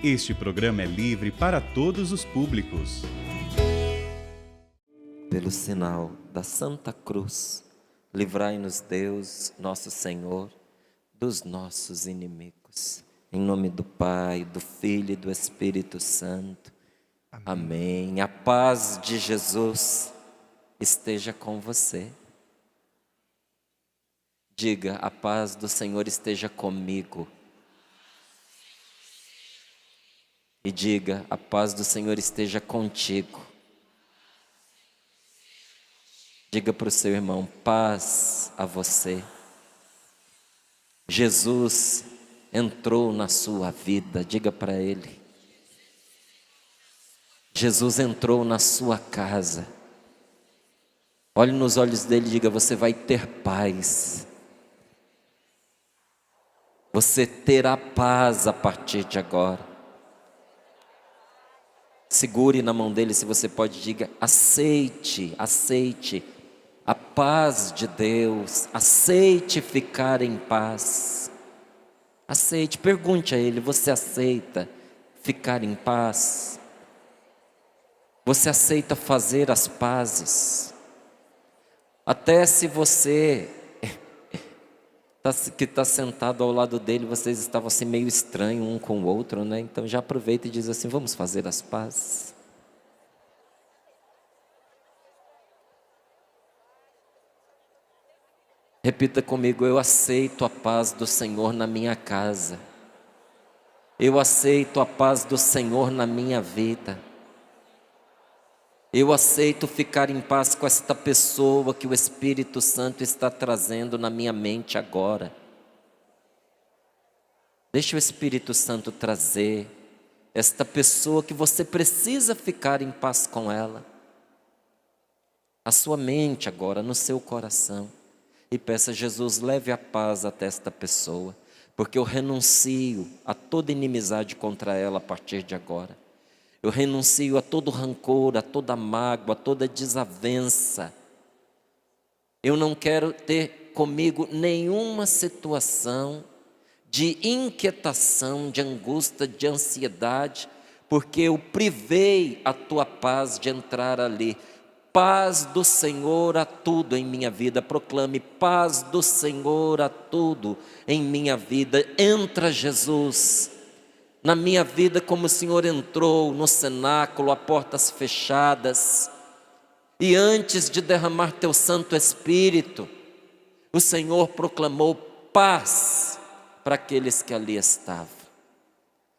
Este programa é livre para todos os públicos. Pelo sinal da Santa Cruz, livrai-nos Deus, nosso Senhor, dos nossos inimigos. Em nome do Pai, do Filho e do Espírito Santo. Amém. A paz de Jesus esteja com você. Diga: a paz do Senhor esteja comigo. E diga: a paz do Senhor esteja contigo. Diga para o seu irmão: paz a você. Jesus entrou na sua vida. Diga para ele: Jesus entrou na sua casa. Olhe nos olhos dele e diga: você vai ter paz. Você terá paz a partir de agora. Segure na mão dele, se você pode, diga: aceite, aceite a paz de Deus, aceite ficar em paz. Aceite, pergunte a ele: você aceita ficar em paz? Você aceita fazer as pazes? Até se você que está sentado ao lado dele, vocês estavam assim meio estranhos um com o outro, né? Então já aproveita e diz assim: vamos fazer as pazes. Repita comigo: eu aceito a paz do Senhor na minha casa. Eu aceito a paz do Senhor na minha vida. Eu aceito ficar em paz com esta pessoa que o Espírito Santo está trazendo na minha mente agora. Deixa o Espírito Santo trazer esta pessoa que você precisa ficar em paz com ela. A sua mente agora, no seu coração. E peça a Jesus: leve a paz até esta pessoa, porque eu renuncio a toda inimizade contra ela a partir de agora. Eu renuncio a todo rancor, a toda mágoa, a toda desavença. Eu não quero ter comigo nenhuma situação de inquietação, de angústia, de ansiedade, porque eu privei a tua paz de entrar ali. Paz do Senhor a tudo em minha vida. Proclame: paz do Senhor a tudo em minha vida. Entra, Jesus, na minha vida como o Senhor entrou no cenáculo, a portas fechadas. E antes de derramar teu Santo Espírito, o Senhor proclamou paz para aqueles que ali estavam.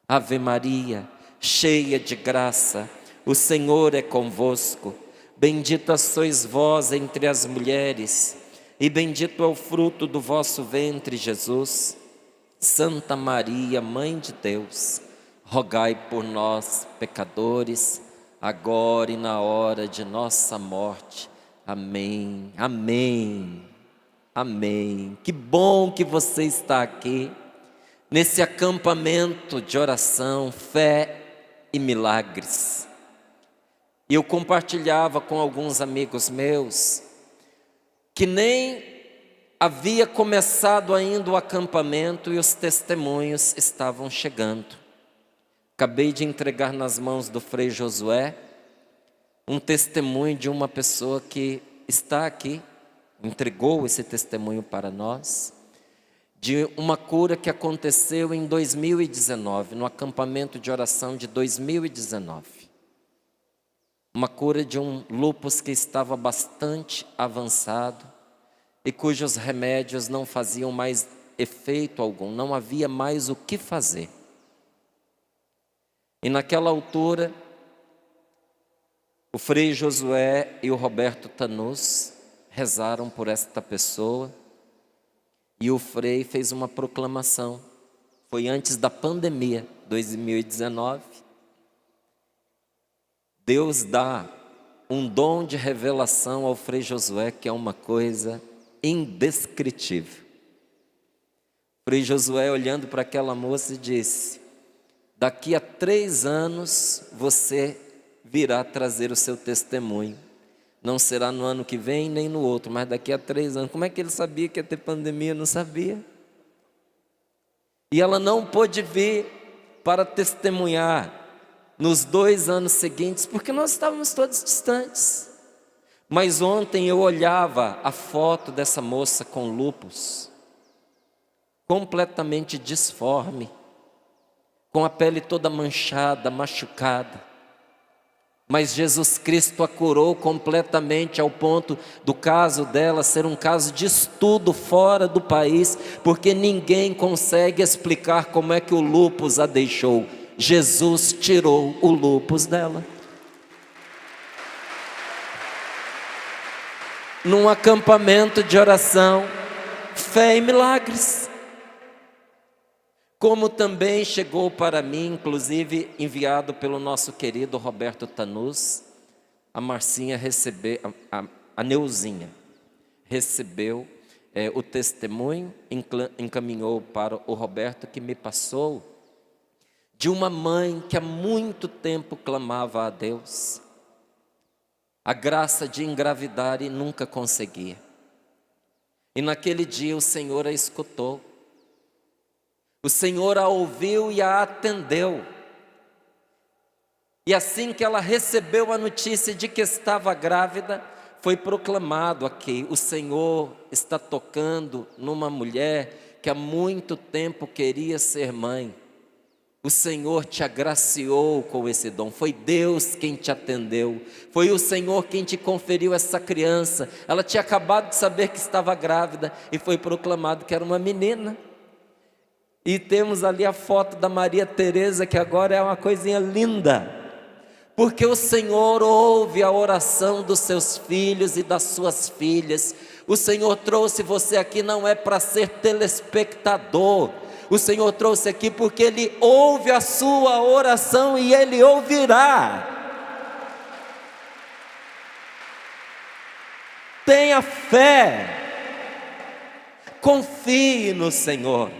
Ave Maria, cheia de graça, o Senhor é convosco. Bendita sois vós entre as mulheres, e bendito é o fruto do vosso ventre, Jesus. Santa Maria, Mãe de Deus, rogai por nós, pecadores, agora e na hora de nossa morte. Amém, amém, amém. Que bom que você está aqui, nesse acampamento de oração, fé e milagres. E eu compartilhava com alguns amigos meus que nem havia começado ainda o acampamento e os testemunhos estavam chegando. Acabei de entregar nas mãos do Frei Josué um testemunho de uma pessoa que está aqui, entregou esse testemunho para nós, de uma cura que aconteceu em 2019, no acampamento de oração de 2019. Uma cura de um lúpus que estava bastante avançado e cujos remédios não faziam mais efeito algum, não havia mais o que fazer. E naquela altura, o Frei Josué e o Roberto Tanus rezaram por esta pessoa e o Frei fez uma proclamação. Foi antes da pandemia, 2019. Deus dá um dom de revelação ao Frei Josué que é uma coisa indescritível. Frei Josué, olhando para aquela moça, disse: daqui a 3 anos você virá trazer o seu testemunho. Não será no ano que vem nem no outro, mas daqui a 3 anos. Como é que ele sabia que ia ter pandemia? Não sabia. E ela não pôde vir para testemunhar nos 2 anos seguintes, porque nós estávamos todos distantes. Mas ontem eu olhava a foto dessa moça com lúpus, completamente disforme, com a pele toda manchada, machucada. Mas Jesus Cristo a curou completamente, ao ponto do caso dela ser um caso de estudo fora do país, porque ninguém consegue explicar como é que o lúpus a deixou. Jesus tirou o lúpus dela. Num acampamento de oração, fé e milagres. Como também chegou para mim, inclusive enviado pelo nosso querido Roberto Tanus, a Marcinha recebeu, a Neuzinha recebeu o testemunho, encaminhou para o Roberto, que me passou, de uma mãe que há muito tempo clamava a Deus a graça de engravidar e nunca conseguia. E naquele dia o Senhor a escutou. O Senhor a ouviu e a atendeu. E assim que ela recebeu a notícia de que estava grávida, foi proclamado aqui: o Senhor está tocando numa mulher que há muito tempo queria ser mãe. O Senhor te agraciou com esse dom, foi Deus quem te atendeu, foi o Senhor quem te conferiu essa criança. Ela tinha acabado de saber que estava grávida e foi proclamado que era uma menina. E temos ali a foto da Maria Teresa, que agora é uma coisinha linda, porque o Senhor ouve a oração dos seus filhos e das suas filhas. O Senhor trouxe você aqui não é para ser telespectador, o Senhor trouxe aqui porque Ele ouve a sua oração e Ele ouvirá. Tenha fé, confie no Senhor.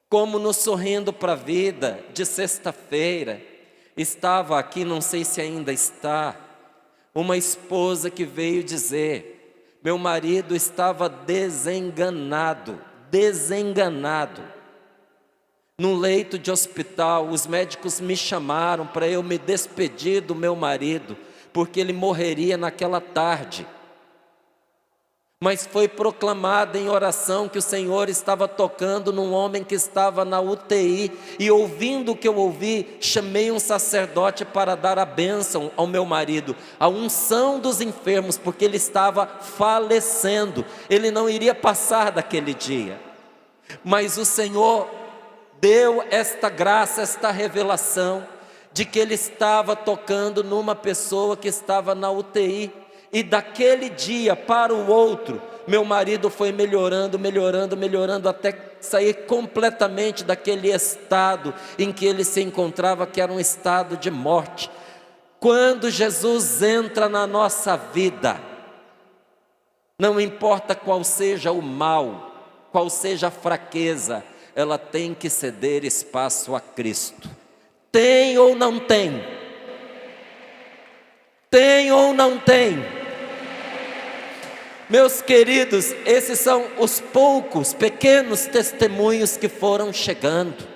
Como no Sorrindo para a Vida de sexta-feira, estava aqui, não sei se ainda está, uma esposa que veio dizer: meu marido estava desenganado, num leito de hospital. Os médicos me chamaram para eu me despedir do meu marido, porque ele morreria naquela tarde. Mas foi proclamado em oração que o Senhor estava tocando num homem que estava na UTI, e ouvindo o que eu ouvi, chamei um sacerdote para dar a bênção ao meu marido, a unção dos enfermos, porque ele estava falecendo, ele não iria passar daquele dia. Mas o Senhor deu esta graça, esta revelação, de que Ele estava tocando numa pessoa que estava na UTI, e daquele dia para o outro, meu marido foi melhorando, até sair completamente daquele estado em que ele se encontrava, que era um estado de morte. Quando Jesus entra na nossa vida, não importa qual seja o mal, qual seja a fraqueza, ela tem que ceder espaço a Cristo. Tem ou não tem? Tem ou não tem? Meus queridos, esses são os poucos, pequenos testemunhos que foram chegando.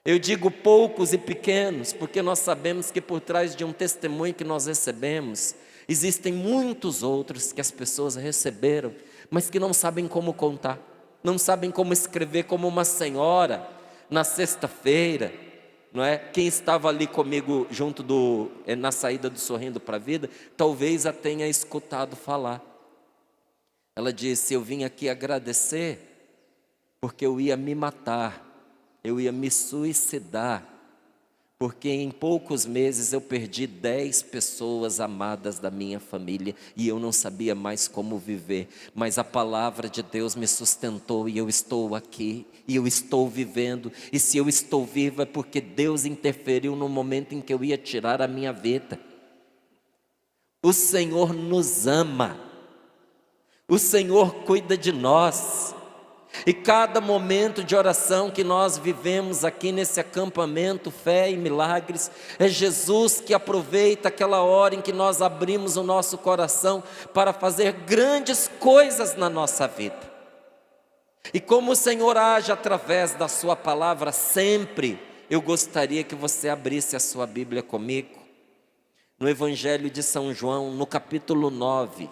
Eu digo poucos e pequenos, porque nós sabemos que por trás de um testemunho que nós recebemos, existem muitos outros que as pessoas receberam, mas que não sabem como contar, não sabem como escrever, como uma senhora, na sexta-feira, não é? Quem estava ali comigo junto na saída do Sorrindo para a Vida, talvez a tenha escutado falar. Ela disse: eu vim aqui agradecer, porque eu ia me matar, eu ia me suicidar, porque em poucos meses eu perdi 10 pessoas amadas da minha família, e eu não sabia mais como viver, mas a palavra de Deus me sustentou, e eu estou aqui, e eu estou vivendo, e se eu estou viva é porque Deus interferiu no momento em que eu ia tirar a minha vida. O Senhor nos ama, o Senhor cuida de nós, e cada momento de oração que nós vivemos aqui nesse acampamento Fé e Milagres, é Jesus que aproveita aquela hora em que nós abrimos o nosso coração para fazer grandes coisas na nossa vida. E como o Senhor age através da sua palavra sempre, eu gostaria que você abrisse a sua Bíblia comigo, no Evangelho de São João, no capítulo 9,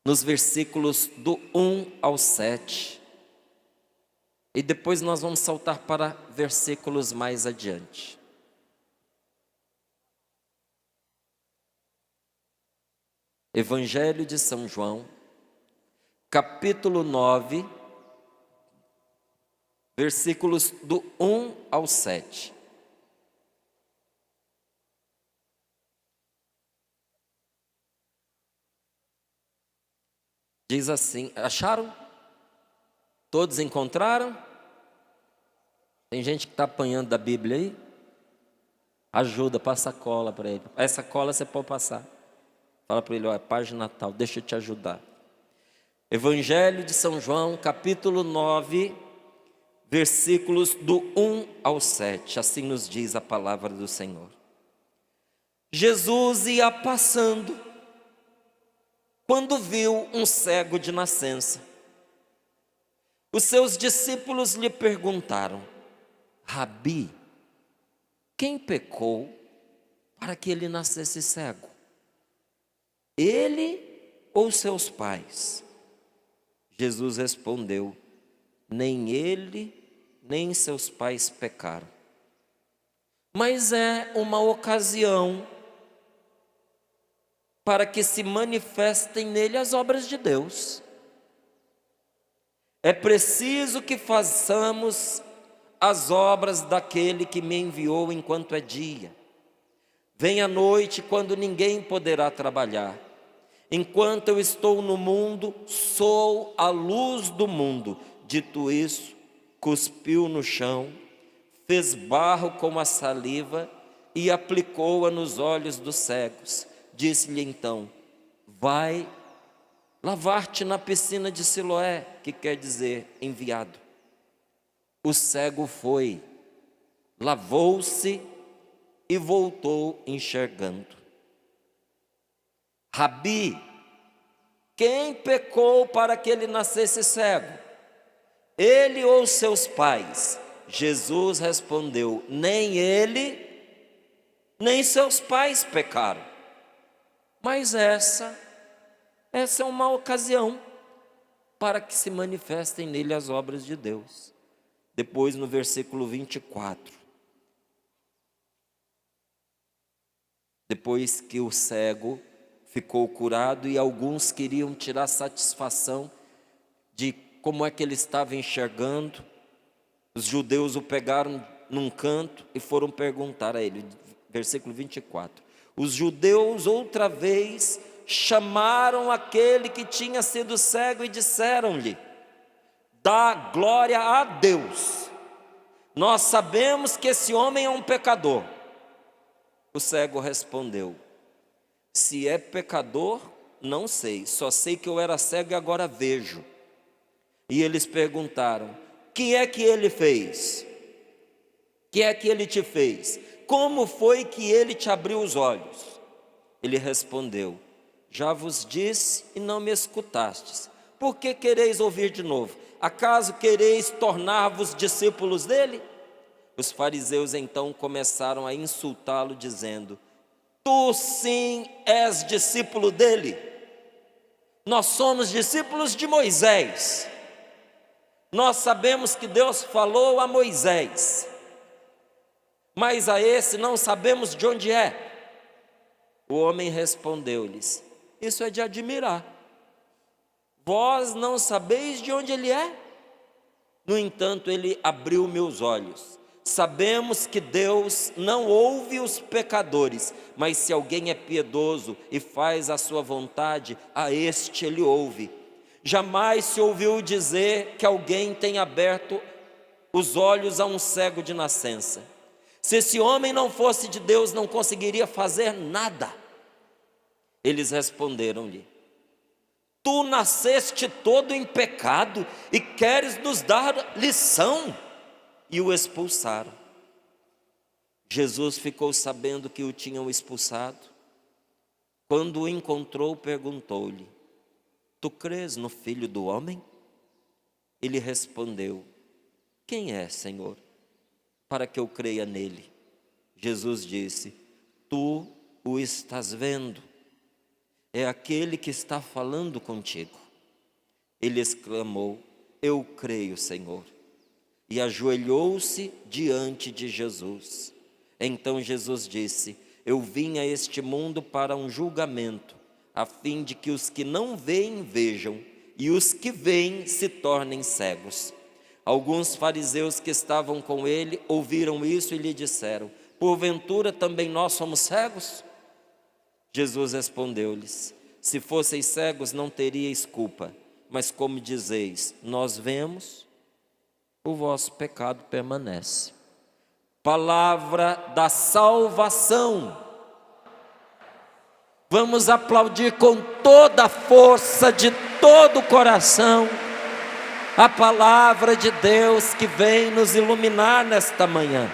nos versículos do 1 ao 7. E depois nós vamos saltar para versículos mais adiante. Evangelho de São João, capítulo 9, versículos do 1 ao 7. Diz assim, acharam? Todos encontraram? Tem gente que está apanhando da Bíblia aí? Ajuda, passa a cola para ele. Essa cola você pode passar. Fala para ele, olha, página tal, deixa eu te ajudar. Evangelho de São João, capítulo 9, versículos do 1 ao 7. Assim nos diz a palavra do Senhor. Jesus ia passando, quando viu um cego de nascença. Os seus discípulos lhe perguntaram, Rabi, quem pecou para que ele nascesse cego? Ele ou seus pais? Jesus respondeu, nem ele, nem seus pais pecaram. Mas é uma ocasião para que se manifestem nele as obras de Deus. É preciso que façamos as obras daquele que me enviou enquanto é dia. Vem a noite quando ninguém poderá trabalhar. Enquanto eu estou no mundo, sou a luz do mundo. Dito isso, cuspiu no chão, fez barro com a saliva e aplicou-a nos olhos dos cegos. Disse-lhe então, vai lavar-te na piscina de Siloé, que quer dizer enviado. O cego foi, lavou-se e voltou enxergando. Rabi, quem pecou para que ele nascesse cego? Ele ou seus pais? Jesus respondeu, nem ele, nem seus pais pecaram. Mas essa é uma ocasião para que se manifestem nele as obras de Deus. Depois no versículo 24. Depois que o cego ficou curado e alguns queriam tirar satisfação de como é que ele estava enxergando, os judeus o pegaram num canto e foram perguntar a ele, versículo 24. Os judeus outra vez chamaram aquele que tinha sido cego e disseram-lhe, dá glória a Deus, nós sabemos que esse homem é um pecador. O cego respondeu, se é pecador, não sei, só sei que eu era cego e agora vejo. E eles perguntaram, que é que ele fez? Que é que ele te fez? Como foi que ele te abriu os olhos? Ele respondeu, já vos disse e não me escutastes. Por que quereis ouvir de novo? Acaso quereis tornar-vos discípulos dele? Os fariseus então começaram a insultá-lo, dizendo, tu sim és discípulo dele. Nós somos discípulos de Moisés. Nós sabemos que Deus falou a Moisés, mas a esse não sabemos de onde é. O homem respondeu-lhes, isso é de admirar. Vós não sabeis de onde ele é? No entanto, ele abriu meus olhos. Sabemos que Deus não ouve os pecadores, mas se alguém é piedoso e faz a sua vontade, a este ele ouve. Jamais se ouviu dizer que alguém tenha aberto os olhos a um cego de nascença. Se esse homem não fosse de Deus, não conseguiria fazer nada. Eles responderam-lhe, tu nasceste todo em pecado e queres nos dar lição? E o expulsaram. Jesus ficou sabendo que o tinham expulsado. Quando o encontrou, perguntou-lhe, Tu crês no Filho do Homem? Ele respondeu: quem é, Senhor, para que eu creia nele? Jesus disse: tu o estás vendo, é aquele que está falando contigo. Ele exclamou: eu creio, Senhor, e ajoelhou-se diante de Jesus. Então Jesus disse: eu vim a este mundo para um julgamento, a fim de que os que não veem vejam, e os que veem se tornem cegos. Alguns fariseus que estavam com ele ouviram isso e lhe disseram: porventura também nós somos cegos? Jesus respondeu-lhes: se fosseis cegos não teríeis culpa, mas como dizeis, nós vemos, o vosso pecado permanece. Palavra da salvação. Vamos aplaudir com toda a força, de todo o coração, a palavra de Deus que vem nos iluminar nesta manhã.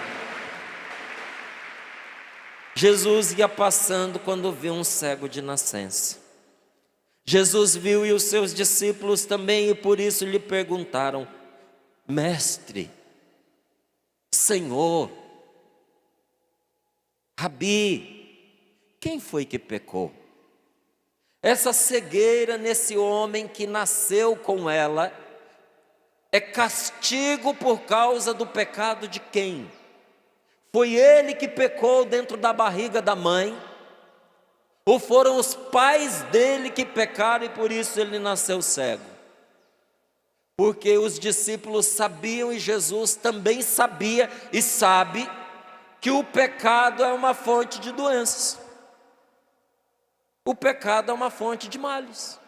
Jesus ia passando quando viu um cego de nascença. Jesus viu e os seus discípulos também, e por isso lhe perguntaram: mestre, Senhor, Rabi, quem foi que pecou? Essa cegueira nesse homem que nasceu com ela é castigo por causa do pecado de quem? Foi ele que pecou dentro da barriga da mãe? Ou foram os pais dele que pecaram e por isso ele nasceu cego? Porque os discípulos sabiam e Jesus também sabia e sabe que o pecado é uma fonte de doenças. O pecado é uma fonte de males.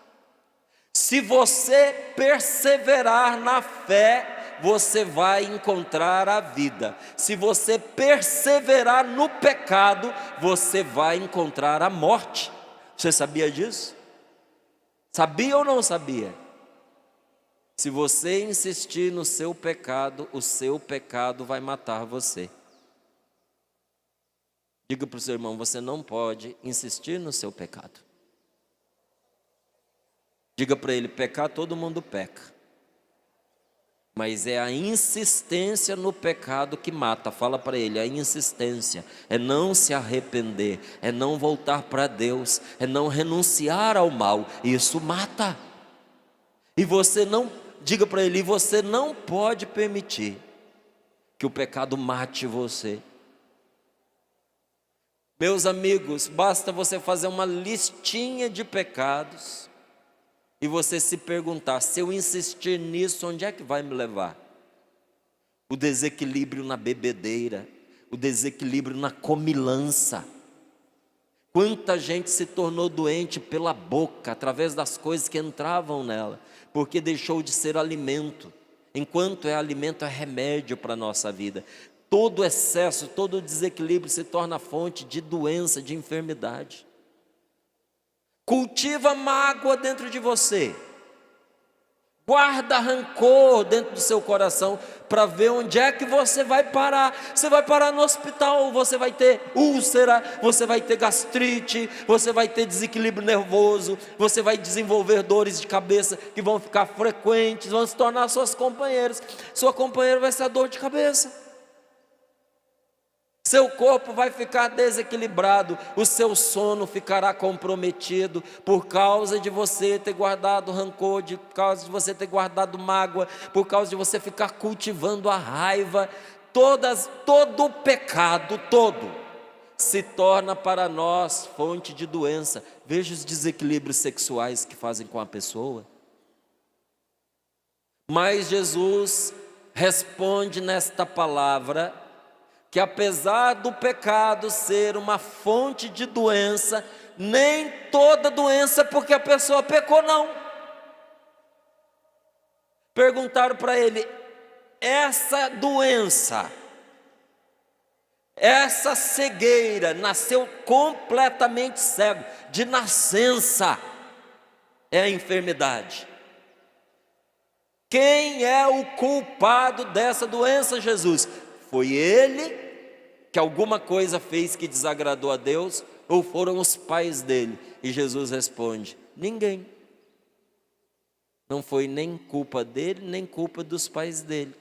Se você perseverar na fé, você vai encontrar a vida. Se você perseverar no pecado, você vai encontrar a morte. Você sabia disso? Sabia ou não sabia? Se você insistir no seu pecado, o seu pecado vai matar você. Diga para o seu irmão: você não pode insistir no seu pecado. Diga para ele: pecar todo mundo peca, mas é a insistência no pecado que mata. Fala para ele: a insistência é não se arrepender, é não voltar para Deus, é não renunciar ao mal. Isso mata. E você não, diga para ele, você não pode permitir que o pecado mate você. Meus amigos, basta você fazer uma listinha de pecados e você se perguntar: se eu insistir nisso, onde é que vai me levar? O desequilíbrio na bebedeira, o desequilíbrio na comilança. Quanta gente se tornou doente pela boca, através das coisas que entravam nela, porque deixou de ser alimento. Enquanto é alimento, é remédio para a nossa vida. Todo excesso, todo desequilíbrio se torna fonte de doença, de enfermidade. Cultiva mágoa dentro de você. Guarda rancor dentro do seu coração para ver onde é que você vai parar. Você vai parar no hospital, você vai ter úlcera, você vai ter gastrite, você vai ter desequilíbrio nervoso, você vai desenvolver dores de cabeça que vão ficar frequentes, vão se tornar suas companheiras. Sua companheira vai ser a dor de cabeça. Seu corpo vai ficar desequilibrado, o seu sono ficará comprometido por causa de você ter guardado rancor, por causa de você ter guardado mágoa, por causa de você ficar cultivando a raiva. Todo pecado, todo, se torna para nós fonte de doença. Veja os desequilíbrios sexuais que fazem com a pessoa. Mas Jesus responde nesta palavra que apesar do pecado ser uma fonte de doença, nem toda doença porque a pessoa pecou, não. Perguntaram para ele: essa doença, essa cegueira, nasceu completamente cego, de nascença, é a enfermidade. Quem é o culpado dessa doença, Jesus? Foi ele que alguma coisa fez que desagradou a Deus, ou foram os pais dele? E Jesus responde: ninguém. Não foi nem culpa dele, nem culpa dos pais dele.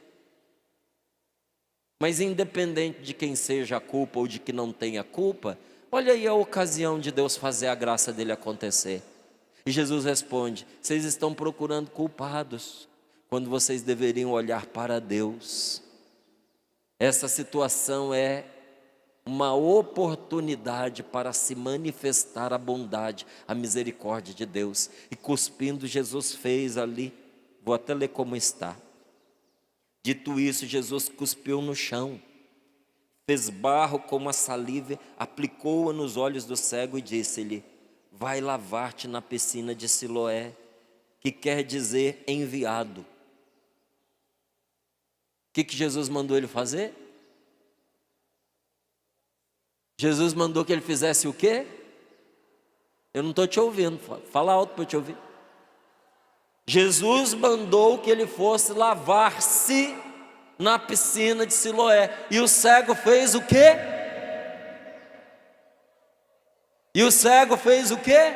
Mas independente de quem seja a culpa ou de que não tenha culpa, olha aí a ocasião de Deus fazer a graça dele acontecer. E Jesus responde: vocês estão procurando culpados, quando vocês deveriam olhar para Deus. Essa situação é uma oportunidade para se manifestar a bondade, a misericórdia de Deus. E cuspindo, Jesus fez ali, vou até ler como está. Dito isso, Jesus cuspiu no chão, fez barro com uma saliva, aplicou-a nos olhos do cego e disse-lhe: vai lavar-te na piscina de Siloé, que quer dizer enviado. O que Jesus mandou ele fazer? Jesus mandou que ele fizesse o quê? Eu não estou te ouvindo, fala alto para eu te ouvir. Jesus mandou que ele fosse lavar-se na piscina de Siloé. E o cego fez o quê? E o cego fez o quê?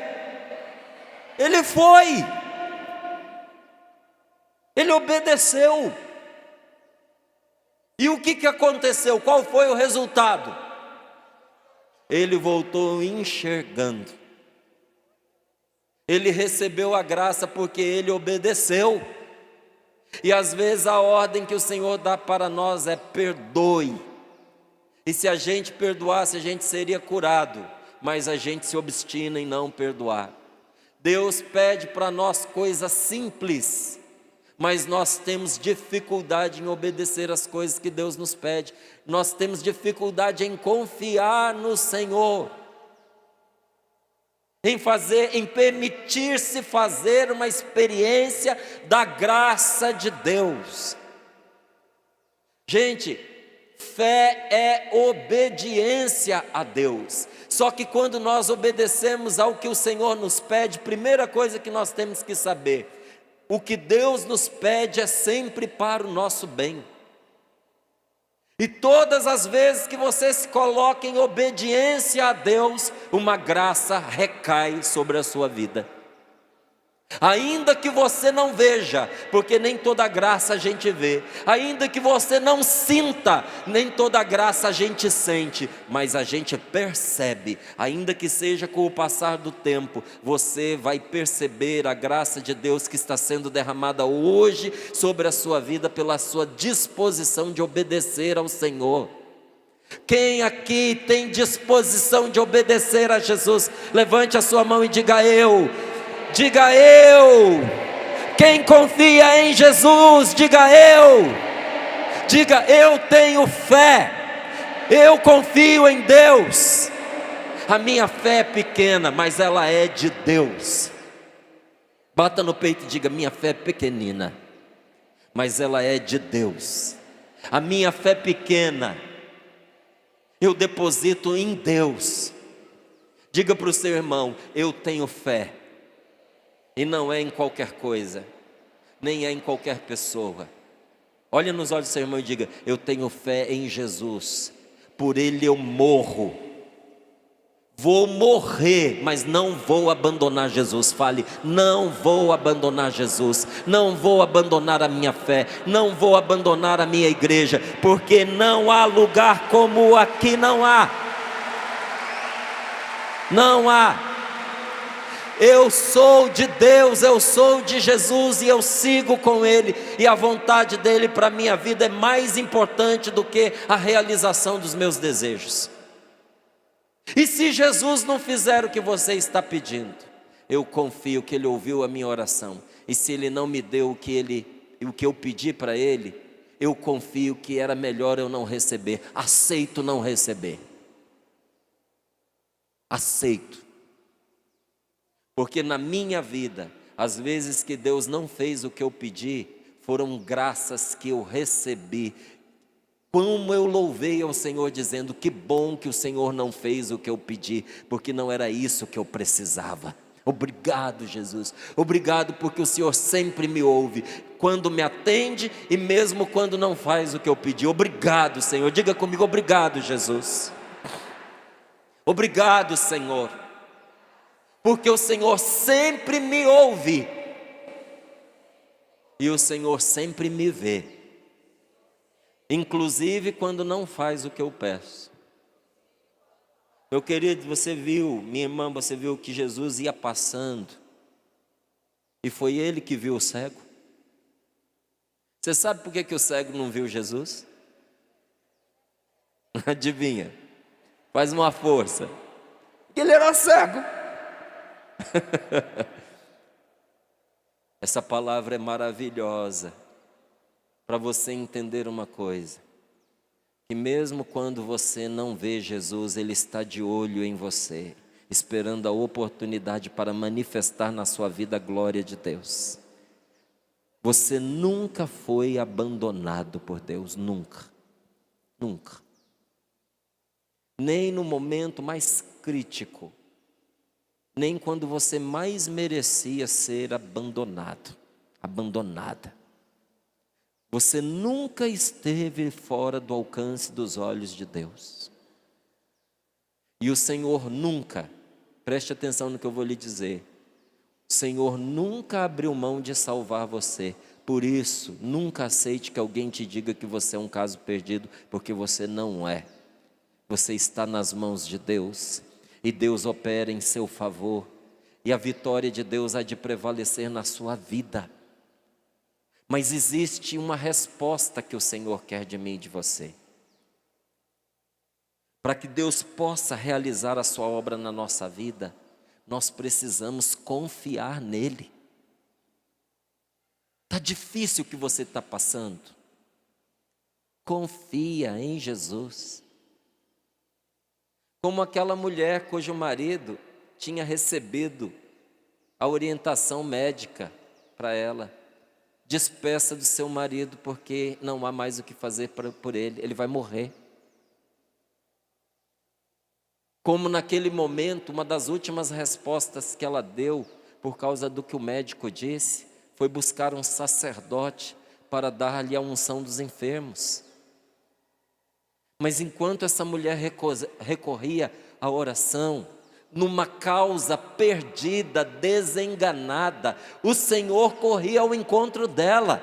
Ele foi. Ele obedeceu. E o que aconteceu? Qual foi o resultado? Ele voltou enxergando. Ele recebeu a graça porque ele obedeceu. E às vezes a ordem que o Senhor dá para nós é perdoe. E se a gente perdoasse, a gente seria curado. Mas a gente se obstina em não perdoar. Deus pede para nós coisas simples, mas nós temos dificuldade em obedecer as coisas que Deus nos pede. Nós temos dificuldade em confiar no Senhor, em permitir-se fazer uma experiência da graça de Deus. Gente, fé é obediência a Deus. Só que quando nós obedecemos ao que o Senhor nos pede, primeira coisa que nós temos que saber: o que Deus nos pede é sempre para o nosso bem. E todas as vezes que você se coloca em obediência a Deus, uma graça recai sobre a sua vida. Ainda que você não veja, porque nem toda graça a gente vê. Ainda que você não sinta, nem toda graça a gente sente. Mas a gente percebe, ainda que seja com o passar do tempo, você vai perceber a graça de Deus que está sendo derramada hoje sobre a sua vida, pela sua disposição de obedecer ao Senhor. Quem aqui tem disposição de obedecer a Jesus? Levante a sua mão e diga: eu. Diga eu. Quem confia em Jesus, diga eu. Diga: eu tenho fé, eu confio em Deus. A minha fé é pequena, mas ela é de Deus. Bata no peito e diga: minha fé é pequenina, mas ela é de Deus. A minha fé pequena, eu deposito em Deus. Diga para o seu irmão: eu tenho fé. E não é em qualquer coisa, nem é em qualquer pessoa. Olhe nos olhos do seu irmão e diga: eu tenho fé em Jesus, por Ele eu morro. Vou morrer, mas não vou abandonar Jesus. Fale: não vou abandonar Jesus, não vou abandonar a minha fé, não vou abandonar a minha igreja, porque não há lugar como aqui, não há. Não há. Eu sou de Deus, eu sou de Jesus e eu sigo com Ele. E a vontade dEle para a minha vida é mais importante do que a realização dos meus desejos. E se Jesus não fizer o que você está pedindo, eu confio que Ele ouviu a minha oração. E se Ele não me deu o que eu pedi para Ele, eu confio que era melhor eu não receber. Aceito não receber. Aceito. Porque na minha vida, as vezes que Deus não fez o que eu pedi, foram graças que eu recebi. Como eu louvei ao Senhor dizendo: que bom que o Senhor não fez o que eu pedi, porque não era isso que eu precisava. Obrigado, Jesus. Obrigado porque o Senhor sempre me ouve, quando me atende e mesmo quando não faz o que eu pedi. Obrigado, Senhor. Diga comigo: obrigado, Jesus. Obrigado, Senhor. Porque o Senhor sempre me ouve. E o Senhor sempre me vê, inclusive quando não faz o que eu peço. Meu querido, você viu, minha irmã, você viu que Jesus ia passando e foi ele que viu o cego? Você sabe por que o cego não viu Jesus? Adivinha? Faz uma força. Porque ele era cego. Essa palavra é maravilhosa para você entender uma coisa. Que mesmo quando você não vê Jesus, Ele está de olho em você, esperando a oportunidade para manifestar na sua vida a glória de Deus. Você nunca foi abandonado por Deus, nunca, nunca. Nem no momento mais crítico, nem quando você mais merecia ser abandonado, abandonada. Você nunca esteve fora do alcance dos olhos de Deus. E o Senhor nunca, preste atenção no que eu vou lhe dizer, o Senhor nunca abriu mão de salvar você. Por isso, nunca aceite que alguém te diga que você é um caso perdido, porque você não é. Você está nas mãos de Deus, e Deus opera em seu favor, e a vitória de Deus há de prevalecer na sua vida. Mas existe uma resposta que o Senhor quer de mim e de você. Para que Deus possa realizar a sua obra na nossa vida, nós precisamos confiar nele. Está difícil o que você está passando? Confia em Jesus. Como aquela mulher cujo marido tinha recebido a orientação médica para ela. Despeça do seu marido porque não há mais o que fazer por ele, ele vai morrer. Como naquele momento, uma das últimas respostas que ela deu, por causa do que o médico disse, foi buscar um sacerdote para dar-lhe a unção dos enfermos. Mas enquanto essa mulher recorria à oração, numa causa perdida, desenganada, o Senhor corria ao encontro dela.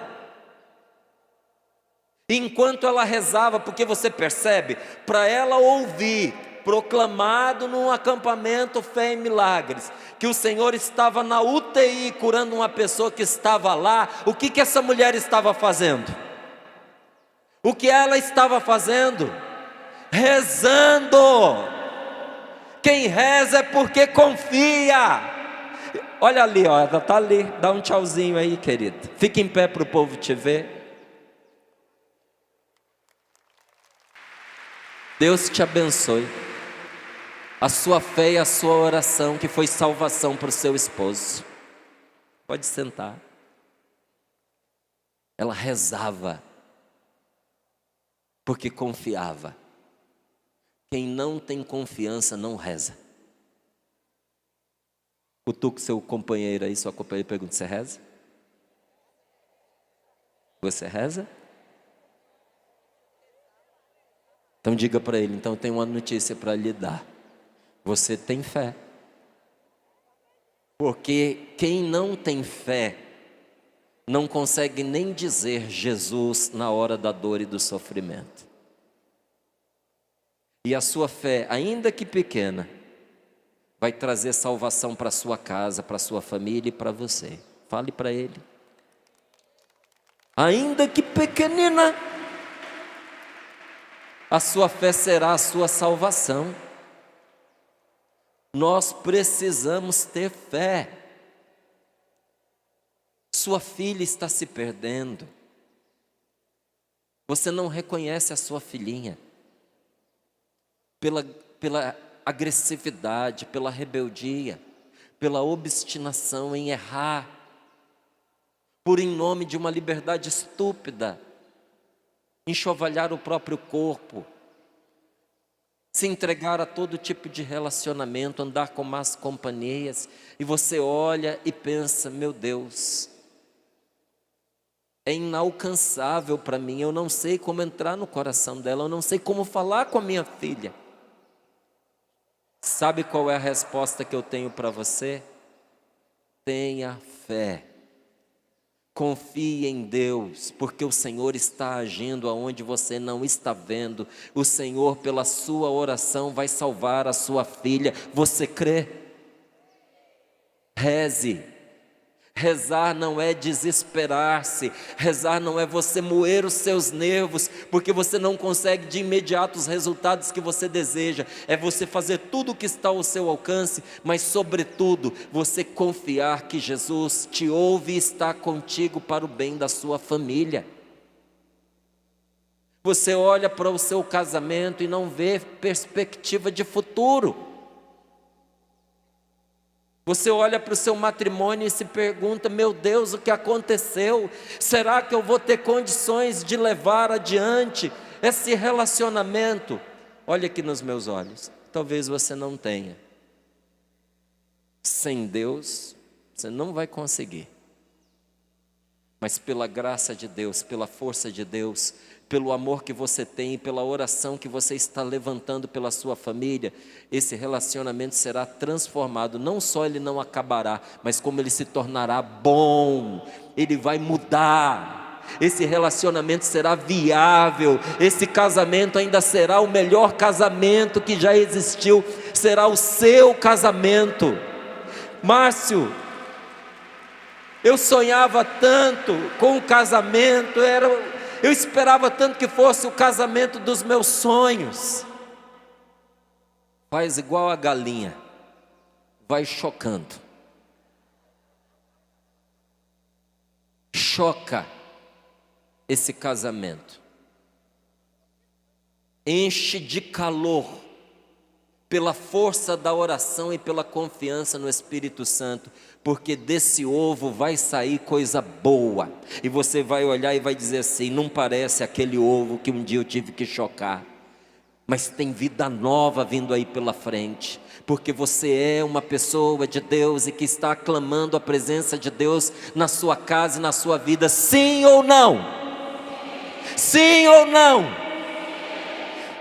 E enquanto ela rezava, porque você percebe, para ela ouvir, proclamado num acampamento Fé em Milagres, que o Senhor estava na UTI curando uma pessoa que estava lá, o que essa mulher estava fazendo? O que ela estava fazendo? Rezando. Quem reza é porque confia. Olha ali, ó, ela está ali, dá um tchauzinho aí, querido. Fica em pé para o povo te ver. Deus te abençoe. A sua fé e a sua oração, que foi salvação para o seu esposo. Pode sentar. Ela rezava, porque confiava. Quem não tem confiança não reza. Cutuca seu companheiro aí, sua companheira, e pergunta: você reza? Você reza? Então diga para ele: então eu tenho uma notícia para lhe dar. Você tem fé. Porque quem não tem fé não consegue nem dizer Jesus na hora da dor e do sofrimento. E a sua fé, ainda que pequena, vai trazer salvação para a sua casa, para a sua família e para você. Fale para ele. Ainda que pequenina, a sua fé será a sua salvação. Nós precisamos ter fé. Sua filha está se perdendo. Você não reconhece a sua filhinha. Pela agressividade, pela rebeldia, pela obstinação em errar, por em nome de uma liberdade estúpida, enxovalhar o próprio corpo, se entregar a todo tipo de relacionamento, andar com más companhias, e você olha e pensa: meu Deus, é inalcançável para mim, eu não sei como entrar no coração dela, eu não sei como falar com a minha filha. Sabe qual é a resposta que eu tenho para você? Tenha fé. Confie em Deus, porque o Senhor está agindo aonde você não está vendo. O Senhor, pela sua oração, vai salvar a sua filha. Você crê? Reze. Rezar não é desesperar-se, rezar não é você moer os seus nervos, porque você não consegue de imediato os resultados que você deseja. É você fazer tudo o que está ao seu alcance, mas sobretudo, você confiar que Jesus te ouve e está contigo para o bem da sua família. Você olha para o seu casamento e não vê perspectiva de futuro. Você olha para o seu matrimônio e se pergunta: meu Deus, o que aconteceu? Será que eu vou ter condições de levar adiante esse relacionamento? Olha aqui nos meus olhos, talvez você não tenha. Sem Deus, você não vai conseguir. Mas pela graça de Deus, pela força de Deus, pelo amor que você tem e pela oração que você está levantando pela sua família, esse relacionamento será transformado. Não só ele não acabará, mas como ele se tornará bom, ele vai mudar. Esse relacionamento será viável, esse casamento ainda será o melhor casamento que já existiu, será o seu casamento. Márcio, eu sonhava tanto com o casamento, eu esperava tanto que fosse o casamento dos meus sonhos. Faz igual a galinha, vai chocando. Choca esse casamento. Enche de calor pela força da oração e pela confiança no Espírito Santo, porque desse ovo vai sair coisa boa, e você vai olhar e vai dizer assim: não parece aquele ovo que um dia eu tive que chocar, mas tem vida nova vindo aí pela frente, porque você é uma pessoa de Deus e que está aclamando a presença de Deus na sua casa e na sua vida. Sim ou não? Sim ou não?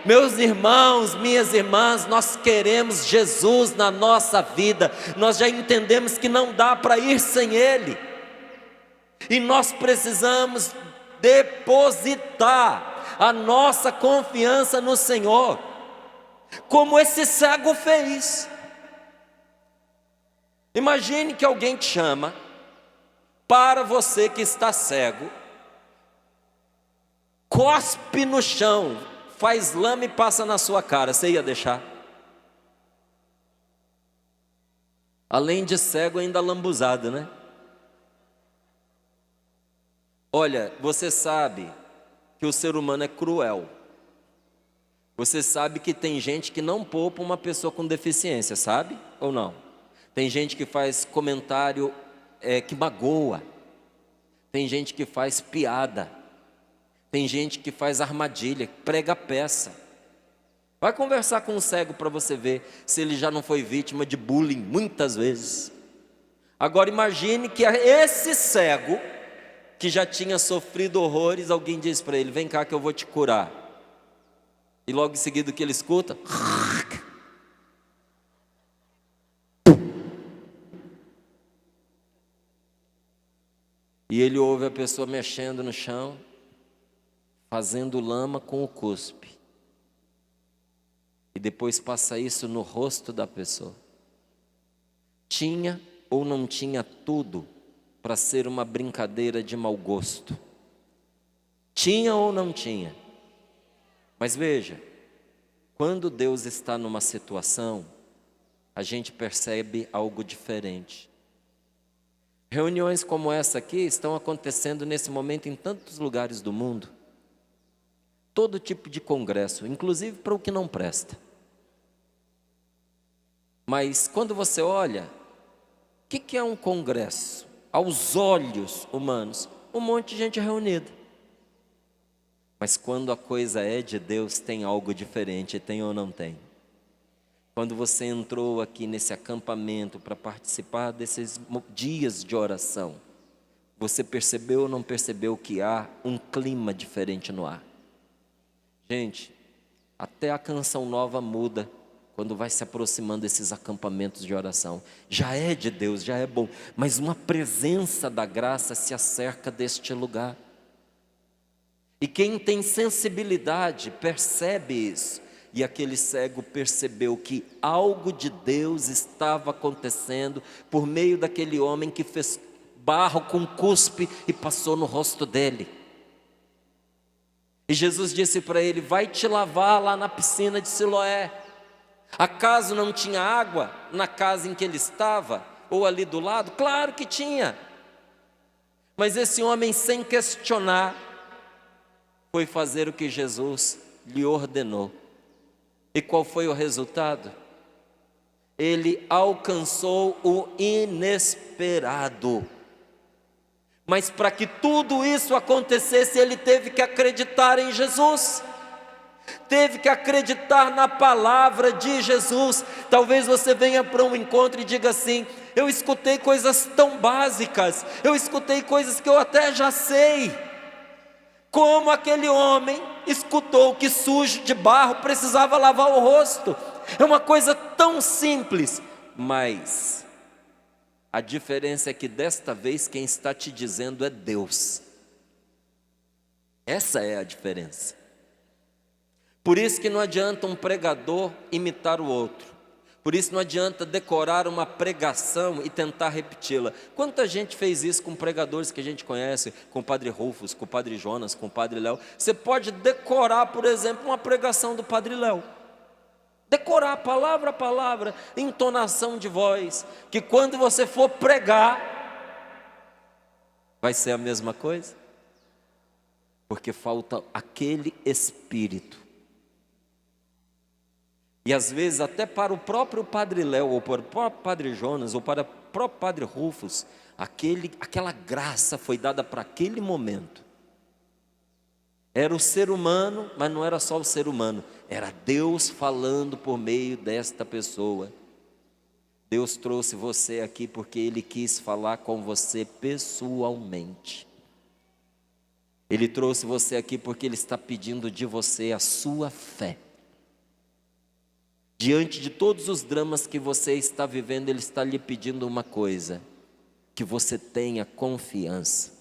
Meus irmãos, minhas irmãs, nós queremos Jesus na nossa vida. Nós já entendemos que não dá para ir sem Ele, e nós precisamos depositar a nossa confiança no Senhor, como esse cego fez. Imagine que alguém te chama para você que está cego, cospe no chão, faz lama e passa na sua cara, você ia deixar? Além de cego, ainda lambuzado, né? Olha, você sabe que o ser humano é cruel. Você sabe que tem gente que não poupa uma pessoa com deficiência, sabe? Ou não? Tem gente que faz comentário que magoa. Tem gente que faz piada. Tem gente que faz armadilha, prega peça. Vai conversar com um cego para você ver se ele já não foi vítima de bullying muitas vezes. Agora imagine que esse cego, que já tinha sofrido horrores, alguém diz para ele: vem cá que eu vou te curar. E logo em seguida o que ele escuta? E ele ouve a pessoa mexendo no chão, fazendo lama com o cuspe, e depois passa isso no rosto da pessoa. Tinha ou não tinha tudo para ser uma brincadeira de mau gosto? Tinha ou não tinha? Mas veja, quando Deus está numa situação, a gente percebe algo diferente. Reuniões como essa aqui estão acontecendo nesse momento em tantos lugares do mundo. Todo tipo de congresso, inclusive para o que não presta. Mas quando você olha, o que é um congresso? Aos olhos humanos, um monte de gente reunida. Mas quando a coisa é de Deus, tem algo diferente, tem ou não tem? Quando você entrou aqui nesse acampamento para participar desses dias de oração, você percebeu ou não percebeu que há um clima diferente no ar? Gente, até a canção nova muda quando vai se aproximando desses acampamentos de oração. Já é de Deus, já é bom, mas uma presença da graça se acerca deste lugar. E quem tem sensibilidade percebe isso. E aquele cego percebeu que algo de Deus estava acontecendo por meio daquele homem que fez barro com cuspe e passou no rosto dele. E Jesus disse para ele: vai te lavar lá na piscina de Siloé. Acaso não tinha água na casa em que ele estava? Ou ali do lado? Claro que tinha. Mas esse homem, sem questionar, foi fazer o que Jesus lhe ordenou. E qual foi o resultado? Ele alcançou o inesperado. Mas para que tudo isso acontecesse, ele teve que acreditar em Jesus. Teve que acreditar na palavra de Jesus. Talvez você venha para um encontro e diga assim: eu escutei coisas tão básicas, eu escutei coisas que eu até já sei. Como aquele homem escutou que sujo de barro precisava lavar o rosto. É uma coisa tão simples, mas a diferença é que desta vez quem está te dizendo é Deus. Essa é a diferença. Por isso que não adianta um pregador imitar o outro. Por isso não adianta decorar uma pregação e tentar repeti-la. Quanta gente fez isso com pregadores que a gente conhece, com o Padre Rufus, com o Padre Jonas, com o Padre Léo. Você pode decorar, por exemplo, uma pregação do Padre Léo. Decorar palavra a palavra, entonação de voz, que quando você for pregar, vai ser a mesma coisa. Porque falta aquele espírito. E às vezes até para o próprio Padre Léo, ou para o próprio Padre Jonas, ou para o próprio Padre Rufus, aquela graça foi dada para aquele momento. Era o ser humano, mas não era só o ser humano, era Deus falando por meio desta pessoa. Deus trouxe você aqui porque Ele quis falar com você pessoalmente. Ele trouxe você aqui porque Ele está pedindo de você a sua fé. Diante de todos os dramas que você está vivendo, Ele está lhe pedindo uma coisa: que você tenha confiança.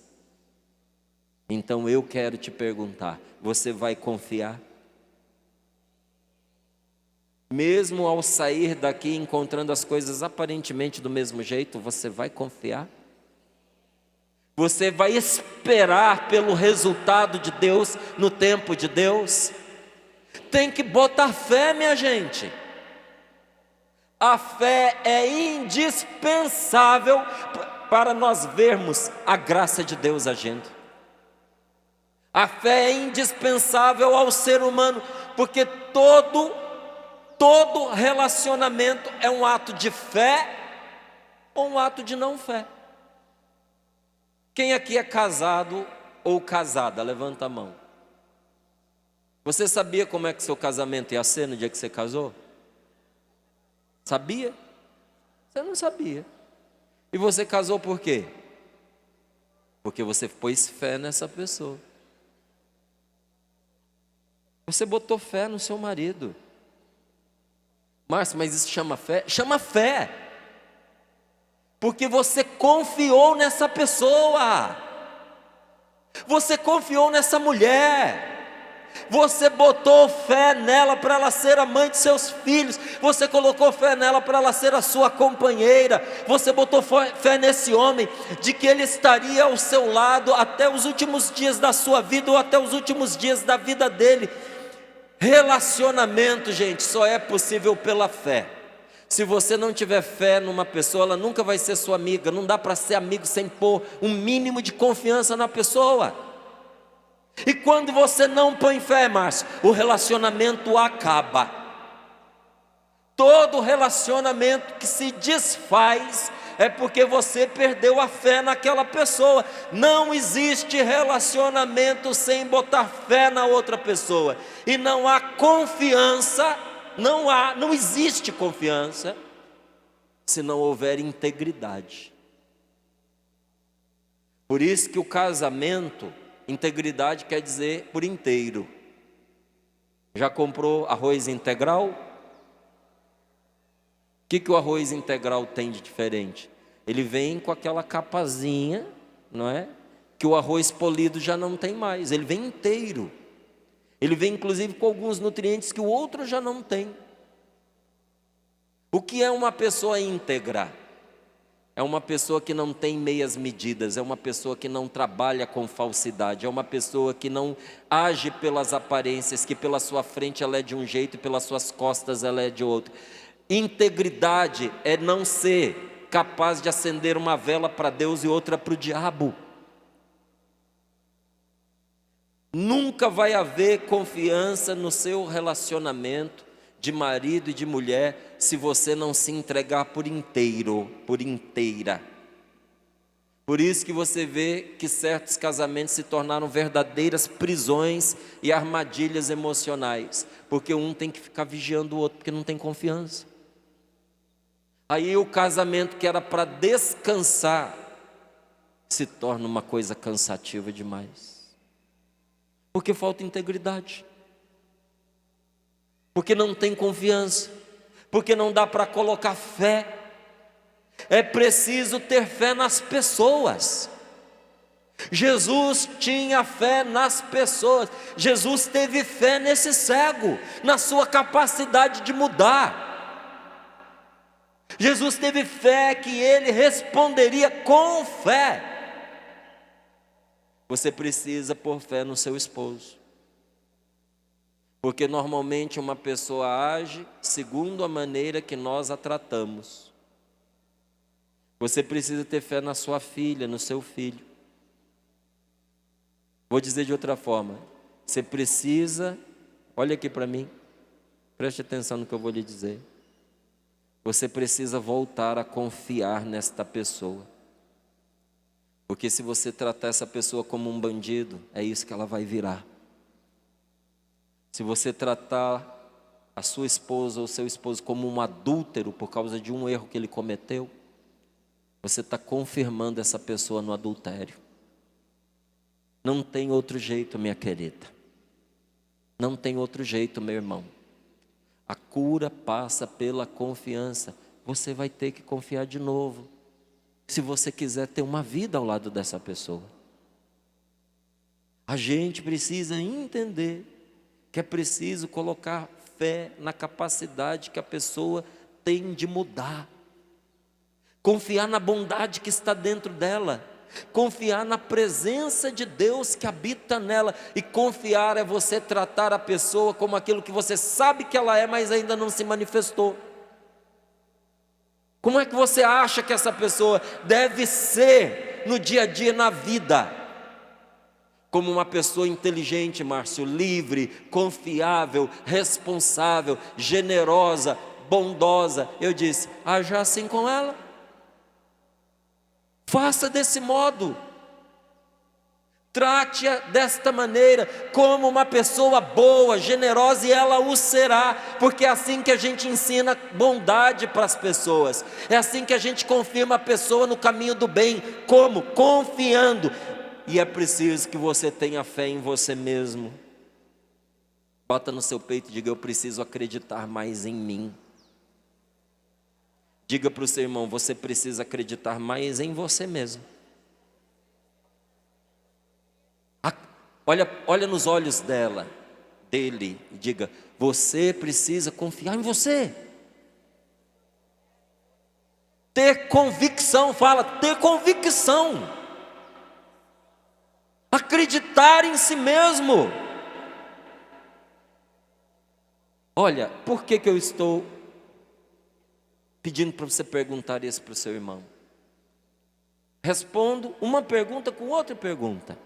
Então eu quero te perguntar: você vai confiar? Mesmo ao sair daqui encontrando as coisas aparentemente do mesmo jeito, você vai confiar? Você vai esperar pelo resultado de Deus no tempo de Deus? Tem que botar fé, minha gente. A fé é indispensável para nós vermos a graça de Deus agindo. A fé é indispensável ao ser humano, porque todo relacionamento é um ato de fé ou um ato de não fé. Quem aqui é casado ou casada? Levanta a mão. Você sabia como é que seu casamento ia ser no dia que você casou? Sabia? Você não sabia. E você casou por quê? Porque você pôs fé nessa pessoa. Você botou fé no seu marido. Márcio, mas isso chama fé? Chama fé. Porque você confiou nessa pessoa. Você confiou nessa mulher. Você botou fé nela para ela ser a mãe de seus filhos. Você colocou fé nela para ela ser a sua companheira. Você botou fé nesse homem, de que ele estaria ao seu lado até os últimos dias da sua vida, ou até os últimos dias da vida dele. Relacionamento, gente, só é possível pela fé. Se você não tiver fé numa pessoa, ela nunca vai ser sua amiga. Não dá para ser amigo sem pôr um mínimo de confiança na pessoa. E quando você não põe fé, Márcio, o relacionamento acaba. Todo relacionamento que se desfaz é porque você perdeu a fé naquela pessoa. Não existe relacionamento sem botar fé na outra pessoa. E não há confiança, não existe confiança se não houver integridade. Por isso que o casamento, integridade quer dizer por inteiro. Já comprou arroz integral? que o arroz integral tem de diferente? Ele vem com aquela capazinha, não é? Que o arroz polido já não tem mais, ele vem inteiro. Ele vem inclusive com alguns nutrientes que o outro já não tem. O que é uma pessoa íntegra? É uma pessoa que não tem meias medidas, é uma pessoa que não trabalha com falsidade, é uma pessoa que não age pelas aparências, que pela sua frente ela é de um jeito e pelas suas costas ela é de outro. Integridade é não ser capaz de acender uma vela para Deus e outra para o diabo. Nunca vai haver confiança no seu relacionamento de marido e de mulher se você não se entregar por inteiro, por inteira. Por isso que você vê que certos casamentos se tornaram verdadeiras prisões e armadilhas emocionais, porque um tem que ficar vigiando o outro, porque não tem confiança. Aí o casamento que era para descansar se torna uma coisa cansativa demais, porque falta integridade, porque não tem confiança, porque não dá para colocar fé. É preciso ter fé nas pessoas. Jesus tinha fé nas pessoas. Jesus teve fé nesse cego, na sua capacidade de mudar. Jesus teve fé que ele responderia com fé. Você precisa pôr fé no seu esposo, porque normalmente uma pessoa age segundo a maneira que nós a tratamos. Você precisa ter fé na sua filha, no seu filho. Vou dizer de outra forma, você precisa, olha aqui para mim, preste atenção no que eu vou lhe dizer. Você precisa voltar a confiar nesta pessoa, porque se você tratar essa pessoa como um bandido, é isso que ela vai virar. Se você tratar a sua esposa ou seu esposo como um adúltero por causa de um erro que ele cometeu, você está confirmando essa pessoa no adultério. Não tem outro jeito, minha querida. Não tem outro jeito, meu irmão. A cura passa pela confiança. Você vai ter que confiar de novo, se você quiser ter uma vida ao lado dessa pessoa. A gente precisa entender que é preciso colocar fé na capacidade que a pessoa tem de mudar. Confiar na bondade que está dentro dela. Confiar na presença de Deus que habita nela. E confiar é você tratar a pessoa como aquilo que você sabe que ela é, mas ainda não se manifestou. Como é que você acha que essa pessoa deve ser no dia a dia, na vida? Como uma pessoa inteligente, Márcio, livre, confiável, responsável, generosa, bondosa. Eu disse, haja assim com ela. Faça desse modo. Trate-a desta maneira, como uma pessoa boa, generosa, e ela o será, porque é assim que a gente ensina bondade para as pessoas, é assim que a gente confirma a pessoa no caminho do bem. Como? Confiando. E é preciso que você tenha fé em você mesmo. Bota no seu peito e diga, eu preciso acreditar mais em mim. Diga para o seu irmão, você precisa acreditar mais em você mesmo. Olha nos olhos dele, e diga, você precisa confiar em você. Ter convicção, fala, ter convicção. Acreditar em si mesmo. Olha, por que eu estou pedindo para você perguntar isso para o seu irmão? Respondo uma pergunta com outra pergunta.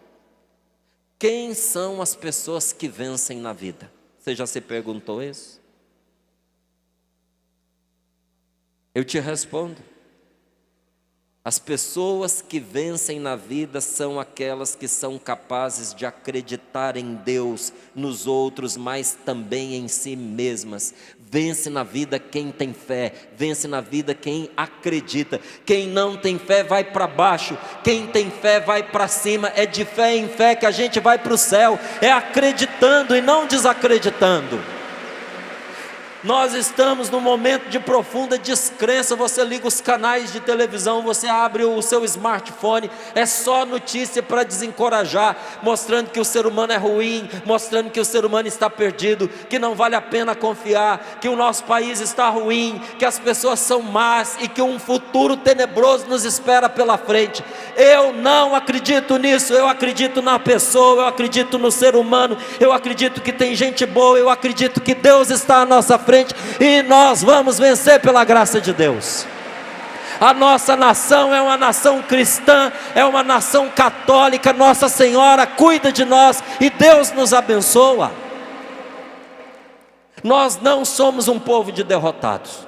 Quem são as pessoas que vencem na vida? Você já se perguntou isso? Eu te respondo. As pessoas que vencem na vida são aquelas que são capazes de acreditar em Deus, nos outros, mas também em si mesmas. Vence na vida quem tem fé, vence na vida quem acredita. Quem não tem fé vai para baixo, quem tem fé vai para cima. É de fé em fé que a gente vai para o céu, é acreditando e não desacreditando. Nós estamos num momento de profunda descrença. Você liga os canais de televisão, você abre o seu smartphone, é só notícia para desencorajar, mostrando que o ser humano é ruim, mostrando que o ser humano está perdido, que não vale a pena confiar, que o nosso país está ruim, que as pessoas são más e que um futuro tenebroso nos espera pela frente. Eu não acredito nisso. Eu acredito na pessoa, eu acredito no ser humano, eu acredito que tem gente boa, eu acredito que Deus está à nossa frente e nós vamos vencer pela graça de Deus. A nossa nação é uma nação cristã, é uma nação católica. Nossa Senhora cuida de nós e Deus nos abençoa. Nós não somos um povo de derrotados.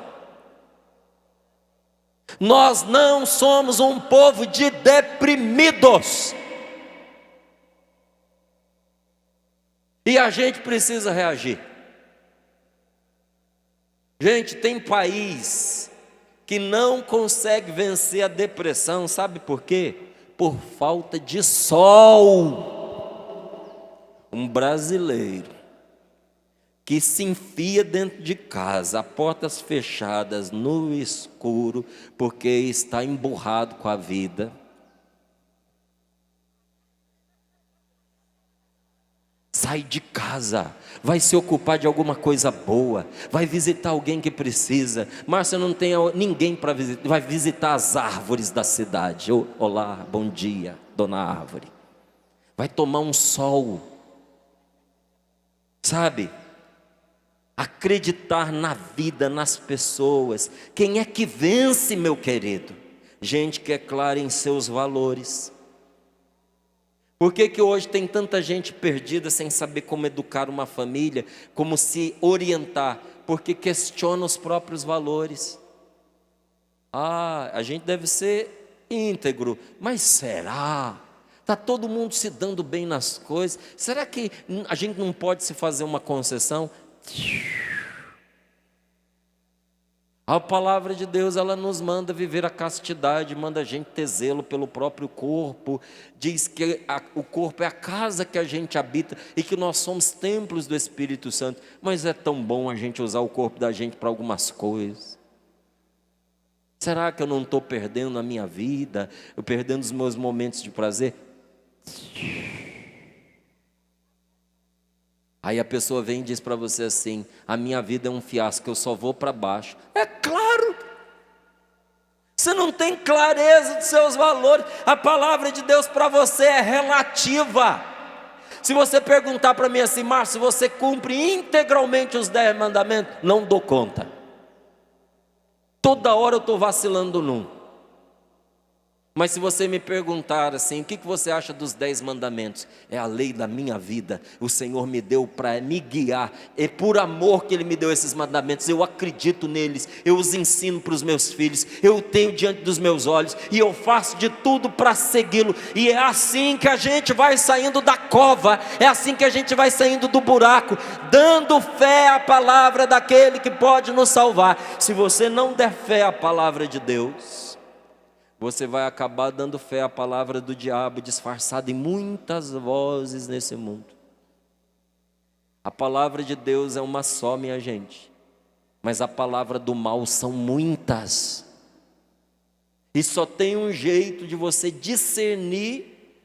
Nós não somos um povo de deprimidos. E a gente precisa reagir. Gente, tem país que não consegue vencer a depressão, sabe por quê? Por falta de sol. Um brasileiro que se enfia dentro de casa, a portas fechadas, no escuro, porque está emburrado com a vida. Sai de casa, vai se ocupar de alguma coisa boa, vai visitar alguém que precisa. Márcia não tem ninguém para visitar, vai visitar as árvores da cidade. Olá, bom dia, dona árvore. Vai tomar um sol, sabe? Acreditar na vida, nas pessoas. Quem é que vence, meu querido? Gente que é clara em seus valores. Por que hoje tem tanta gente perdida sem saber como educar uma família, como se orientar? Porque questiona os próprios valores. A gente deve ser íntegro, mas será? Está todo mundo se dando bem nas coisas, será que a gente não pode se fazer uma concessão? A palavra de Deus, ela nos manda viver a castidade, manda a gente ter zelo pelo próprio corpo, diz que o corpo é a casa que a gente habita e que nós somos templos do Espírito Santo. Mas é tão bom a gente usar o corpo da gente para algumas coisas. Será que eu não estou perdendo a minha vida, eu perdendo os meus momentos de prazer? Aí a pessoa vem e diz para você assim: a minha vida é um fiasco, eu só vou para baixo. É claro, você não tem clareza dos seus valores. A palavra de Deus para você é relativa. Se você perguntar para mim assim: Márcio, você cumpre integralmente os 10 mandamentos? Não dou conta. Toda hora eu estou vacilando num. Mas se você me perguntar assim: o que você acha dos 10 mandamentos? É a lei da minha vida, o Senhor me deu para me guiar, é por amor que Ele me deu esses mandamentos, eu acredito neles, eu os ensino para os meus filhos, eu tenho diante dos meus olhos, e eu faço de tudo para segui-lo, e é assim que a gente vai saindo da cova, é assim que a gente vai saindo do buraco, dando fé à palavra daquele que pode nos salvar. Se você não der fé à palavra de Deus, você vai acabar dando fé à palavra do diabo, disfarçada em muitas vozes nesse mundo. A palavra de Deus é uma só, minha gente, mas a palavra do mal são muitas. E só tem um jeito de você discernir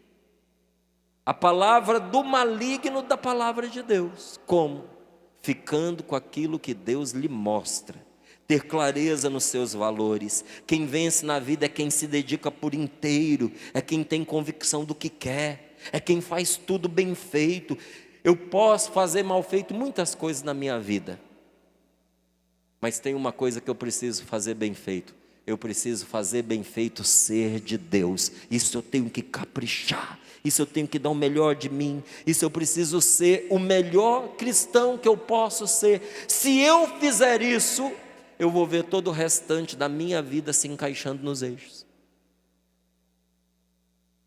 a palavra do maligno da palavra de Deus. Como? Ficando com aquilo que Deus lhe mostra. Ter clareza nos seus valores. Quem vence na vida é quem se dedica por inteiro, é quem tem convicção do que quer, é quem faz tudo bem feito. Eu posso fazer mal feito muitas coisas na minha vida, mas tem uma coisa que eu preciso fazer bem feito. Eu preciso fazer bem feito ser de Deus. Isso eu tenho que caprichar, isso eu tenho que dar o melhor de mim, isso eu preciso ser o melhor cristão que eu posso ser. Se eu fizer isso, eu vou ver todo o restante da minha vida se encaixando nos eixos.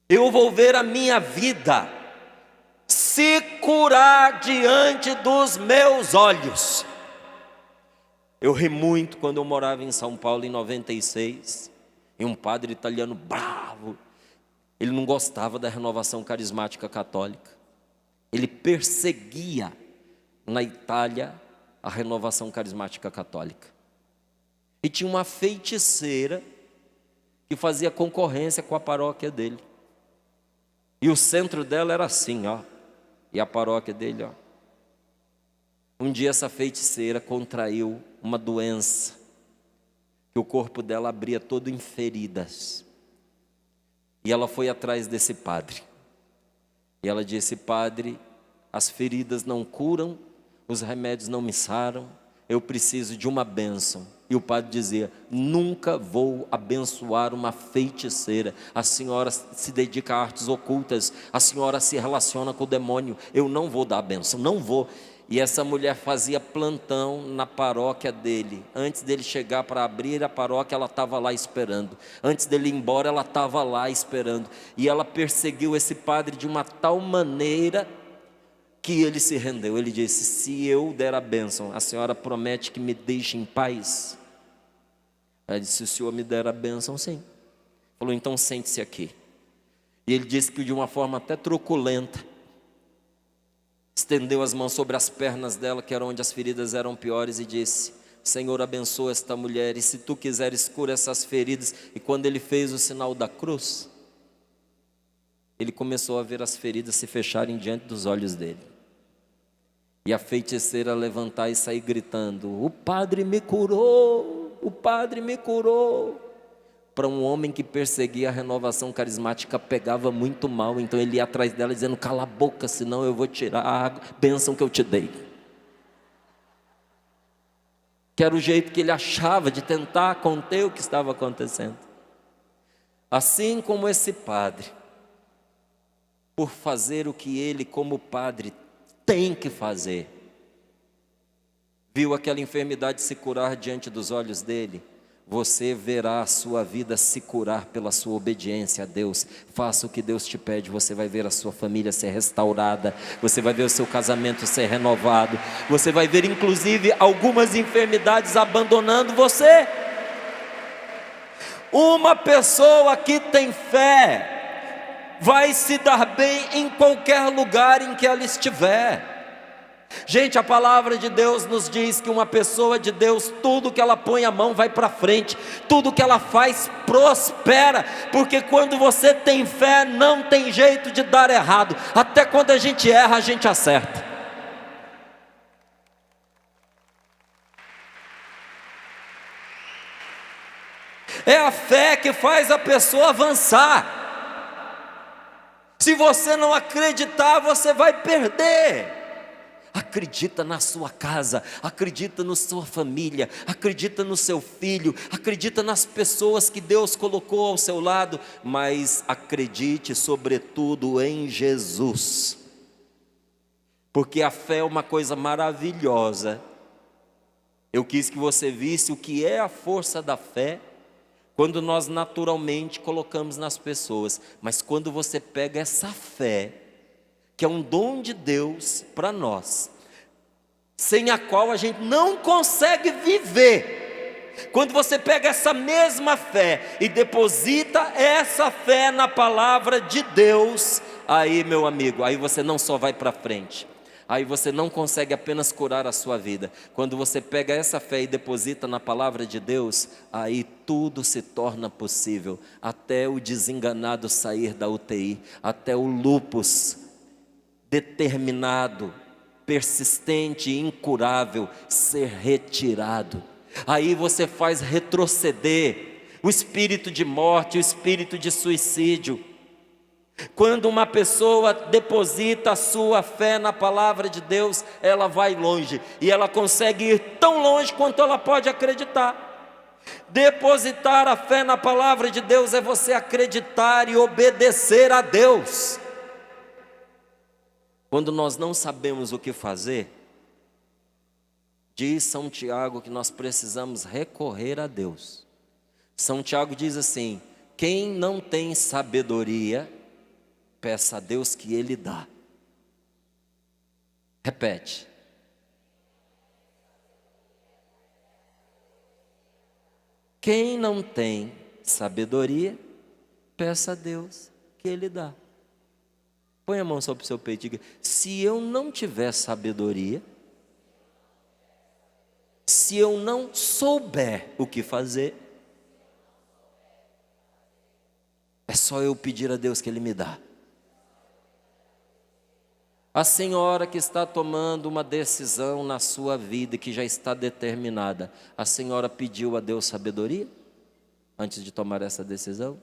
Eu vou ver a minha vida se curar diante dos meus olhos. Eu ri muito quando eu morava em São Paulo em 96, e um padre italiano bravo, ele não gostava da renovação carismática católica. Ele perseguia na Itália a Renovação Carismática Católica. E tinha uma feiticeira que fazia concorrência com a paróquia dele. E o centro dela era assim, ó. E a paróquia dele, ó. Um dia essa feiticeira contraiu uma doença, que o corpo dela abria todo em feridas. E ela foi atrás desse padre. E ela disse: padre, as feridas não curam, os remédios não me saram, eu preciso de uma bênção. E o padre dizia: nunca vou abençoar uma feiticeira, a senhora se dedica a artes ocultas, a senhora se relaciona com o demônio, eu não vou dar a bênção, não vou. E essa mulher fazia plantão na paróquia dele. Antes dele chegar para abrir a paróquia, ela estava lá esperando. Antes dele ir embora, ela estava lá esperando. E ela perseguiu esse padre de uma tal maneira que ele se rendeu. Ele disse: se eu der a bênção, a senhora promete que me deixe em paz? Ela disse: se o senhor me der a bênção, sim. Falou: então sente-se aqui. E ele disse que de uma forma até truculenta, estendeu as mãos sobre as pernas dela, que era onde as feridas eram piores, e disse: Senhor, abençoa esta mulher, e se tu quiseres, cura essas feridas. E quando ele fez o sinal da cruz, ele começou a ver as feridas se fecharem diante dos olhos dele. E a feiticeira levantar e sair gritando: o padre me curou, o padre me curou. Para um homem que perseguia a renovação carismática, pegava muito mal. Então ele ia atrás dela dizendo: cala a boca, senão eu vou tirar a bênção que eu te dei. Que era o jeito que ele achava de tentar conter o que estava acontecendo. Assim como esse padre, por fazer o que ele como padre tem que fazer, viu aquela enfermidade se curar diante dos olhos dele, você verá a sua vida se curar pela sua obediência a Deus. Faça o que Deus te pede, você vai ver a sua família ser restaurada, você vai ver o seu casamento ser renovado, você vai ver inclusive algumas enfermidades abandonando você. Uma pessoa que tem fé vai se dar bem em qualquer lugar em que ela estiver. Gente, a palavra de Deus nos diz que uma pessoa de Deus, tudo que ela põe a mão vai para frente, tudo que ela faz prospera, porque quando você tem fé, não tem jeito de dar errado. Até quando a gente erra, a gente acerta. É a fé que faz a pessoa avançar. Se você não acreditar, você vai perder. Acredita na sua casa, acredita na sua família, acredita no seu filho, acredita nas pessoas que Deus colocou ao seu lado, mas acredite sobretudo em Jesus, porque a fé é uma coisa maravilhosa. Eu quis que você visse o que é a força da fé, quando nós naturalmente colocamos nas pessoas, mas quando você pega essa fé, que é um dom de Deus para nós, sem a qual a gente não consegue viver. Quando você pega essa mesma fé e deposita essa fé na palavra de Deus, aí, meu amigo, aí você não só vai para frente, aí você não consegue apenas curar a sua vida. Quando você pega essa fé e deposita na palavra de Deus, aí tudo se torna possível, até o desenganado sair da UTI, até o lúpus determinado, persistente e incurável ser retirado. Aí você faz retroceder o espírito de morte, o espírito de suicídio. Quando uma pessoa deposita a sua fé na palavra de Deus, ela vai longe, e ela consegue ir tão longe quanto ela pode acreditar. Depositar a fé na palavra de Deus é você acreditar e obedecer a Deus. Quando nós não sabemos o que fazer, diz São Tiago que nós precisamos recorrer a Deus. São Tiago diz assim: quem não tem sabedoria, peça a Deus que Ele dá. Repete. Quem não tem sabedoria, peça a Deus que Ele dá. Põe a mão sobre o seu peito e diga: se eu não tiver sabedoria, se eu não souber o que fazer, é só eu pedir a Deus que Ele me dá. A senhora que está tomando uma decisão na sua vida, que já está determinada, a senhora pediu a Deus sabedoria antes de tomar essa decisão?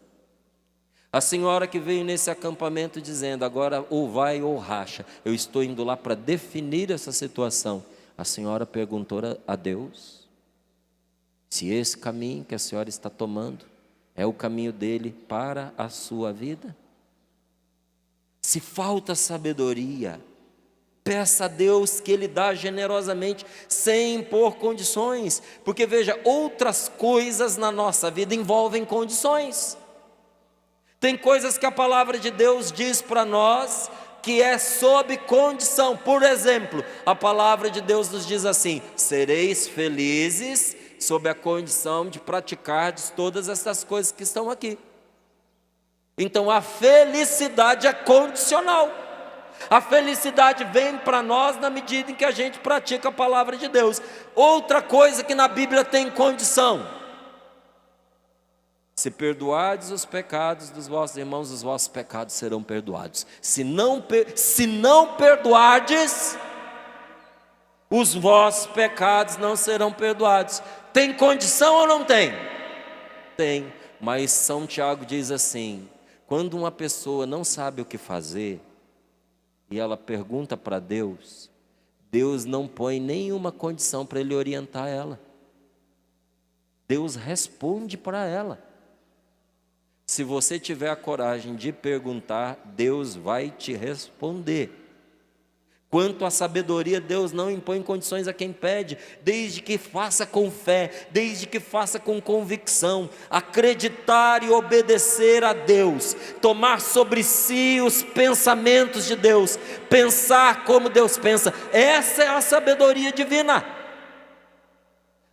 A senhora que veio nesse acampamento dizendo, agora ou vai ou racha, eu estou indo lá para definir essa situação. A senhora perguntou a Deus se esse caminho que a senhora está tomando é o caminho dele para a sua vida? Se falta sabedoria, peça a Deus que Ele dá generosamente, sem impor condições. Porque veja, outras coisas na nossa vida envolvem condições. Tem coisas que a palavra de Deus diz para nós que é sob condição. Por exemplo, a palavra de Deus nos diz assim: sereis felizes sob a condição de praticardes todas essas coisas que estão aqui. Então a felicidade é condicional. A felicidade vem para nós na medida em que a gente pratica a palavra de Deus. Outra coisa que na Bíblia tem condição: se perdoardes os pecados dos vossos irmãos, os vossos pecados serão perdoados. Se não perdoardes, os vossos pecados não serão perdoados. Tem condição ou não tem? Tem, mas São Tiago diz assim: quando uma pessoa não sabe o que fazer, e ela pergunta para Deus, Deus não põe nenhuma condição para Ele orientar ela. Deus responde para ela. Se você tiver a coragem de perguntar, Deus vai te responder. Quanto à sabedoria, Deus não impõe condições a quem pede, desde que faça com fé, desde que faça com convicção. Acreditar e obedecer a Deus, tomar sobre si os pensamentos de Deus, pensar como Deus pensa, essa é a sabedoria divina.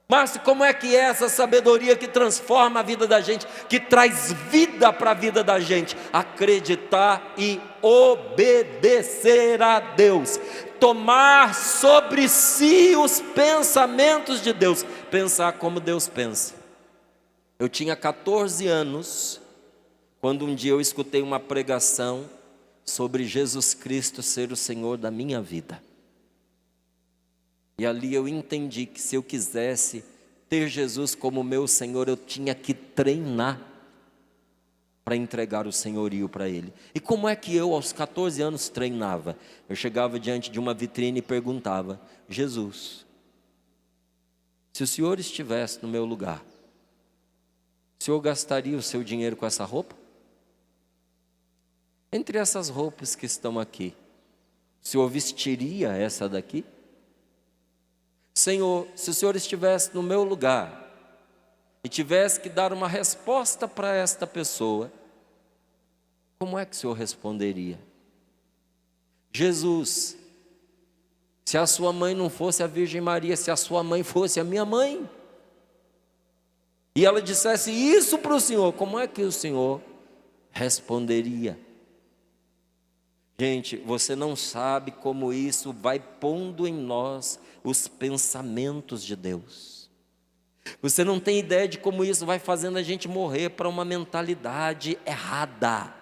Mas como é que é essa sabedoria que transforma a vida da gente, que traz vida para a vida da gente? Acreditar e obedecer a Deus, tomar sobre si os pensamentos de Deus, pensar como Deus pensa. Eu tinha 14 anos, quando um dia eu escutei uma pregação sobre Jesus Cristo ser o Senhor da minha vida. E ali eu entendi que se eu quisesse ter Jesus como meu Senhor, eu tinha que treinar para entregar o senhorio para Ele. E como é que eu aos 14 anos treinava? Eu chegava diante de uma vitrine e perguntava: Jesus, se o Senhor estivesse no meu lugar, o Senhor gastaria o seu dinheiro com essa roupa? Entre essas roupas que estão aqui, o Senhor vestiria essa daqui? Senhor, se o Senhor estivesse no meu lugar e tivesse que dar uma resposta para esta pessoa, como é que o Senhor responderia? Jesus, se a sua mãe não fosse a Virgem Maria, se a sua mãe fosse a minha mãe, e ela dissesse isso para o Senhor, como é que o Senhor responderia? Gente, você não sabe como isso vai pondo em nós os pensamentos de Deus. Você não tem ideia de como isso vai fazendo a gente morrer para uma mentalidade errada,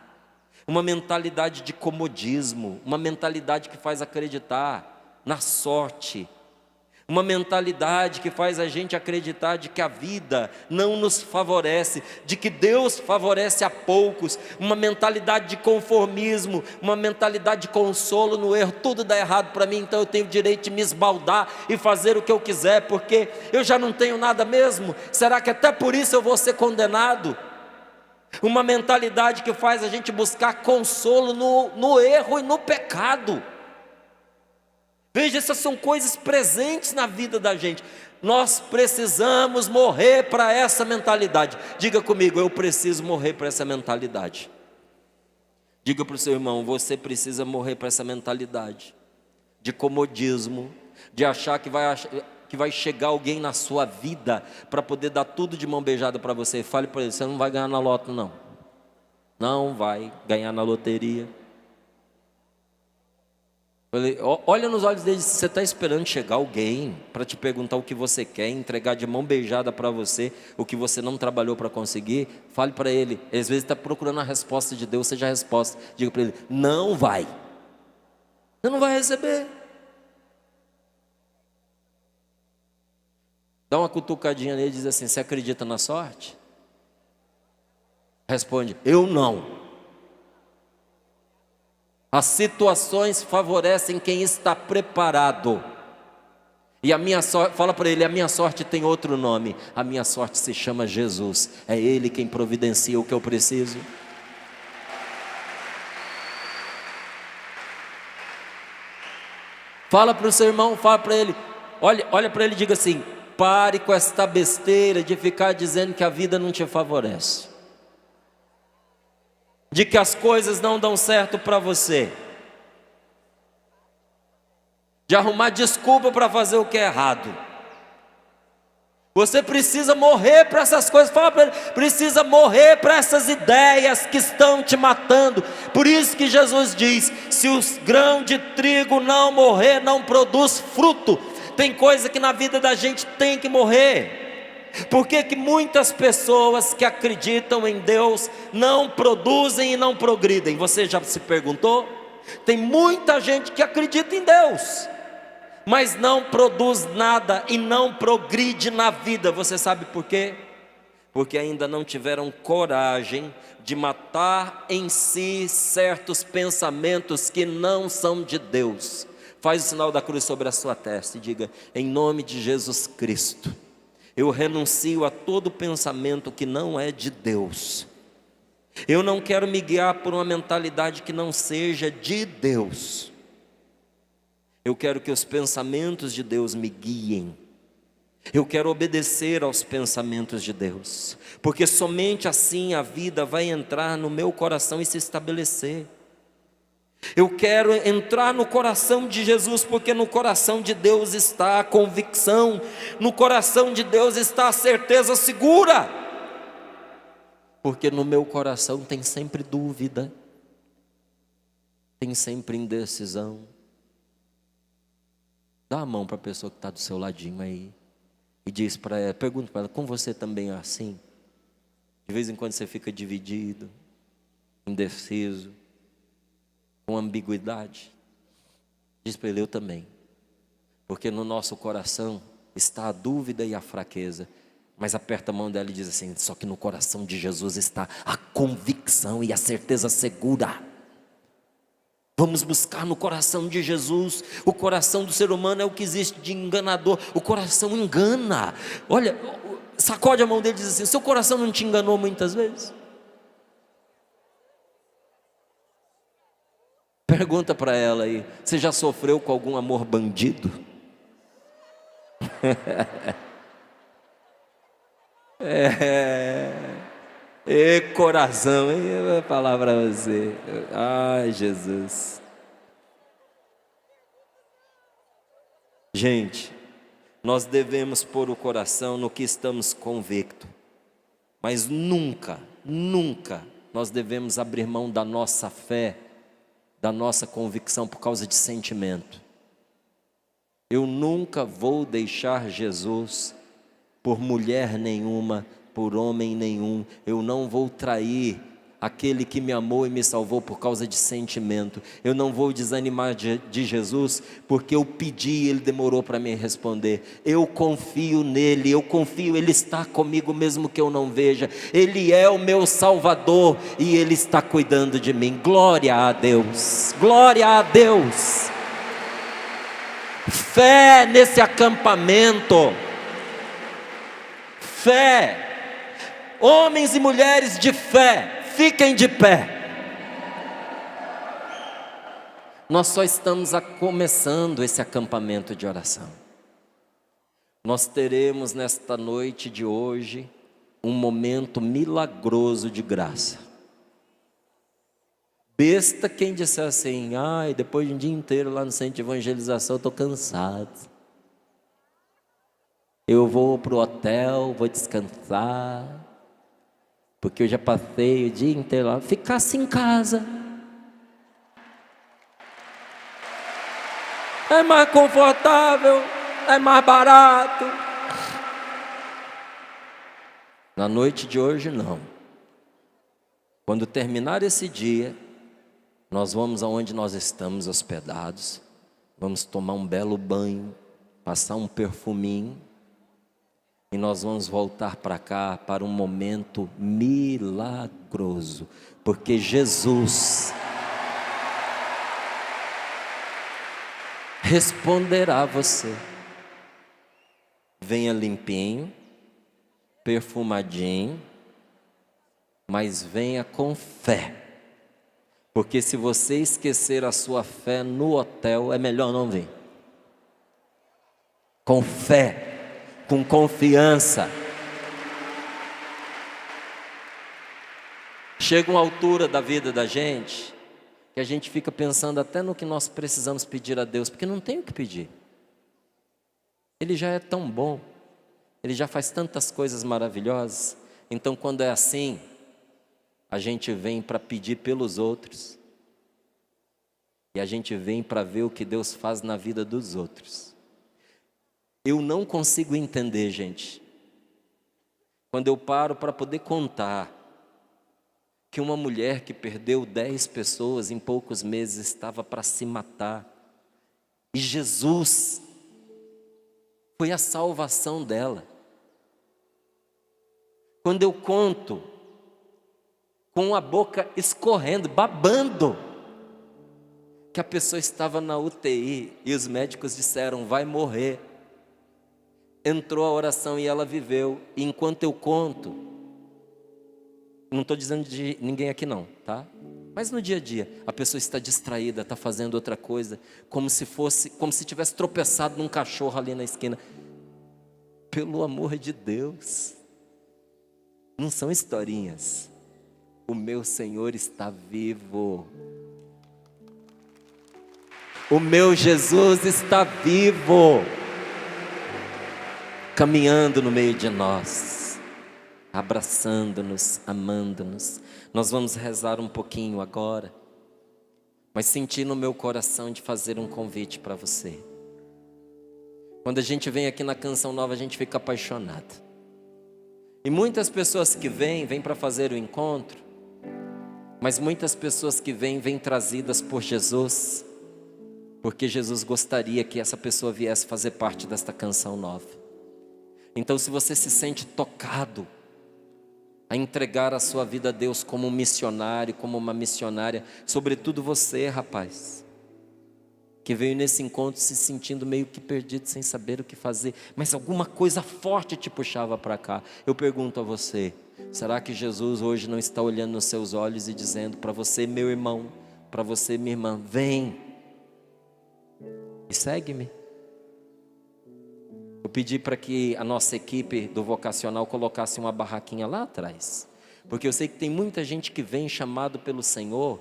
uma mentalidade de comodismo, uma mentalidade que faz acreditar na sorte, uma mentalidade que faz a gente acreditar de que a vida não nos favorece, de que Deus favorece a poucos, uma mentalidade de conformismo, uma mentalidade de consolo no erro. Tudo dá errado para mim, então eu tenho o direito de me esbaldar e fazer o que eu quiser, porque eu já não tenho nada mesmo. Será que até por isso eu vou ser condenado? Uma mentalidade que faz a gente buscar consolo no erro e no pecado. Veja, essas são coisas presentes na vida da gente. Nós precisamos morrer para essa mentalidade. Diga comigo, eu preciso morrer para essa mentalidade. Diga para o seu irmão, você precisa morrer para essa mentalidade de comodismo, de achar que vai chegar alguém na sua vida para poder dar tudo de mão beijada para você. Fale para ele, você não vai ganhar na loto não. Não vai ganhar na loteria. Falei, olha nos olhos dele, se você está esperando chegar alguém para te perguntar o que você quer, entregar de mão beijada para você o que você não trabalhou para conseguir, fale para ele. Às vezes está procurando a resposta de Deus, seja a resposta. Diga para ele, não vai. Você não vai receber. Dá uma cutucadinha nele e diz assim, você acredita na sorte? Responde, eu não. As situações favorecem quem está preparado. E a minha sorte, fala para ele, a minha sorte tem outro nome. A minha sorte se chama Jesus. É Ele quem providencia o que eu preciso. Fala para o seu irmão, fala para ele. Olha para ele e diga assim, pare com esta besteira de ficar dizendo que a vida não te favorece. De que as coisas não dão certo para você, de arrumar desculpa para fazer o que é errado. Você precisa morrer para essas coisas. Fala para ele, precisa morrer para essas ideias que estão te matando. Por isso que Jesus diz, se os grãos de trigo não morrer, não produz fruto. Tem coisa que na vida da gente tem que morrer. Por que muitas pessoas que acreditam em Deus não produzem e não progridem? Você já se perguntou? Tem muita gente que acredita em Deus, mas não produz nada e não progride na vida. Você sabe por quê? Porque ainda não tiveram coragem de matar em si certos pensamentos que não são de Deus. Faz o sinal da cruz sobre a sua testa e diga, em nome de Jesus Cristo, eu renuncio a todo pensamento que não é de Deus. Eu não quero me guiar por uma mentalidade que não seja de Deus. Eu quero que os pensamentos de Deus me guiem. Eu quero obedecer aos pensamentos de Deus, porque somente assim a vida vai entrar no meu coração e se estabelecer. Eu quero entrar no coração de Jesus, porque no coração de Deus está a convicção, no coração de Deus está a certeza segura, porque no meu coração tem sempre dúvida, tem sempre indecisão. Dá a mão para a pessoa que está do seu ladinho aí e diz para ela, pergunta para ela, com você também é assim? De vez em quando você fica dividido, indeciso, com ambiguidade. Diz para ele, eu também. Porque no nosso coração está a dúvida e a fraqueza. Mas aperta a mão dela e diz assim, só que no coração de Jesus está a convicção e a certeza segura. Vamos buscar no coração de Jesus. O coração do ser humano é o que existe de enganador. O coração engana. Olha, sacode a mão dele e diz assim, seu coração não te enganou muitas vezes? Pergunta para ela aí, você já sofreu com algum amor bandido? Coração, hein? Eu vou falar para você. Ai, Jesus. Gente, nós devemos pôr o coração no que estamos convictos, mas nunca nós devemos abrir mão da nossa fé, da nossa convicção por causa de sentimento. Eu nunca vou deixar Jesus por mulher nenhuma, por homem nenhum. Eu não vou trair aquele que me amou e me salvou por causa de sentimento. Eu não vou desanimar de Jesus porque eu pedi e Ele demorou para me responder. Eu confio nele, Ele está comigo mesmo que eu não veja. Ele é o meu Salvador e Ele está cuidando de mim. Glória a Deus, glória a Deus. Fé nesse acampamento, fé, homens e mulheres de fé, fiquem de pé. Nós só estamos começando esse acampamento de oração. Nós teremos nesta noite de hoje um momento milagroso de graça. Besta quem disser assim, ai, depois de um dia inteiro lá no centro de evangelização, eu estou cansado. Eu vou para o hotel, vou descansar, porque eu já passei o dia inteiro lá. Ficasse em casa. é mais confortável, é mais barato. Na noite de hoje, não. Quando terminar esse dia, nós vamos aonde nós estamos hospedados, vamos tomar um belo banho, passar um perfuminho, e nós vamos voltar para cá para um momento milagroso, porque Jesus responderá a você. Venha limpinho, perfumadinho, mas venha com fé. Porque se você esquecer a sua fé no hotel, é melhor não vir. Com fé, com confiança. Chega uma altura da vida da gente que a gente fica pensando até no que nós precisamos pedir a Deus, porque não tem o que pedir. Ele já é tão bom, Ele já faz tantas coisas maravilhosas. Então, quando é assim, a gente vem para pedir pelos outros, e a gente vem para ver o que Deus faz na vida dos outros. Eu não consigo entender, gente, quando eu paro para poder contar que uma mulher que perdeu 10 pessoas em poucos meses estava para se matar, e Jesus foi a salvação dela. Quando eu conto, com a boca escorrendo, babando, que a pessoa estava na UTI e os médicos disseram, vai morrer. Entrou a oração e ela viveu. E enquanto eu conto, não estou dizendo de ninguém aqui não, tá? Mas no dia a dia, a pessoa está distraída, está fazendo outra coisa, como se tivesse tropeçado num cachorro ali na esquina. Pelo amor de Deus, não são historinhas. O meu Senhor está vivo. O meu Jesus está vivo, caminhando no meio de nós, abraçando-nos, amando-nos. Nós vamos rezar um pouquinho agora, mas senti no meu coração de fazer um convite para você. Quando a gente vem aqui na Canção Nova, a gente fica apaixonado. E muitas pessoas que vêm para fazer o encontro, mas muitas pessoas que vêm trazidas por Jesus, porque Jesus gostaria que essa pessoa viesse fazer parte desta Canção Nova. Então, se você se sente tocado a entregar a sua vida a Deus como um missionário, como uma missionária, sobretudo você, rapaz, que veio nesse encontro se sentindo meio que perdido, sem saber o que fazer, mas alguma coisa forte te puxava para cá. Eu pergunto a você, será que Jesus hoje não está olhando nos seus olhos e dizendo para você, meu irmão, para você, minha irmã, vem e segue-me? Eu pedi para que a nossa equipe do vocacional colocasse uma barraquinha lá atrás, porque eu sei que tem muita gente que vem chamado pelo Senhor,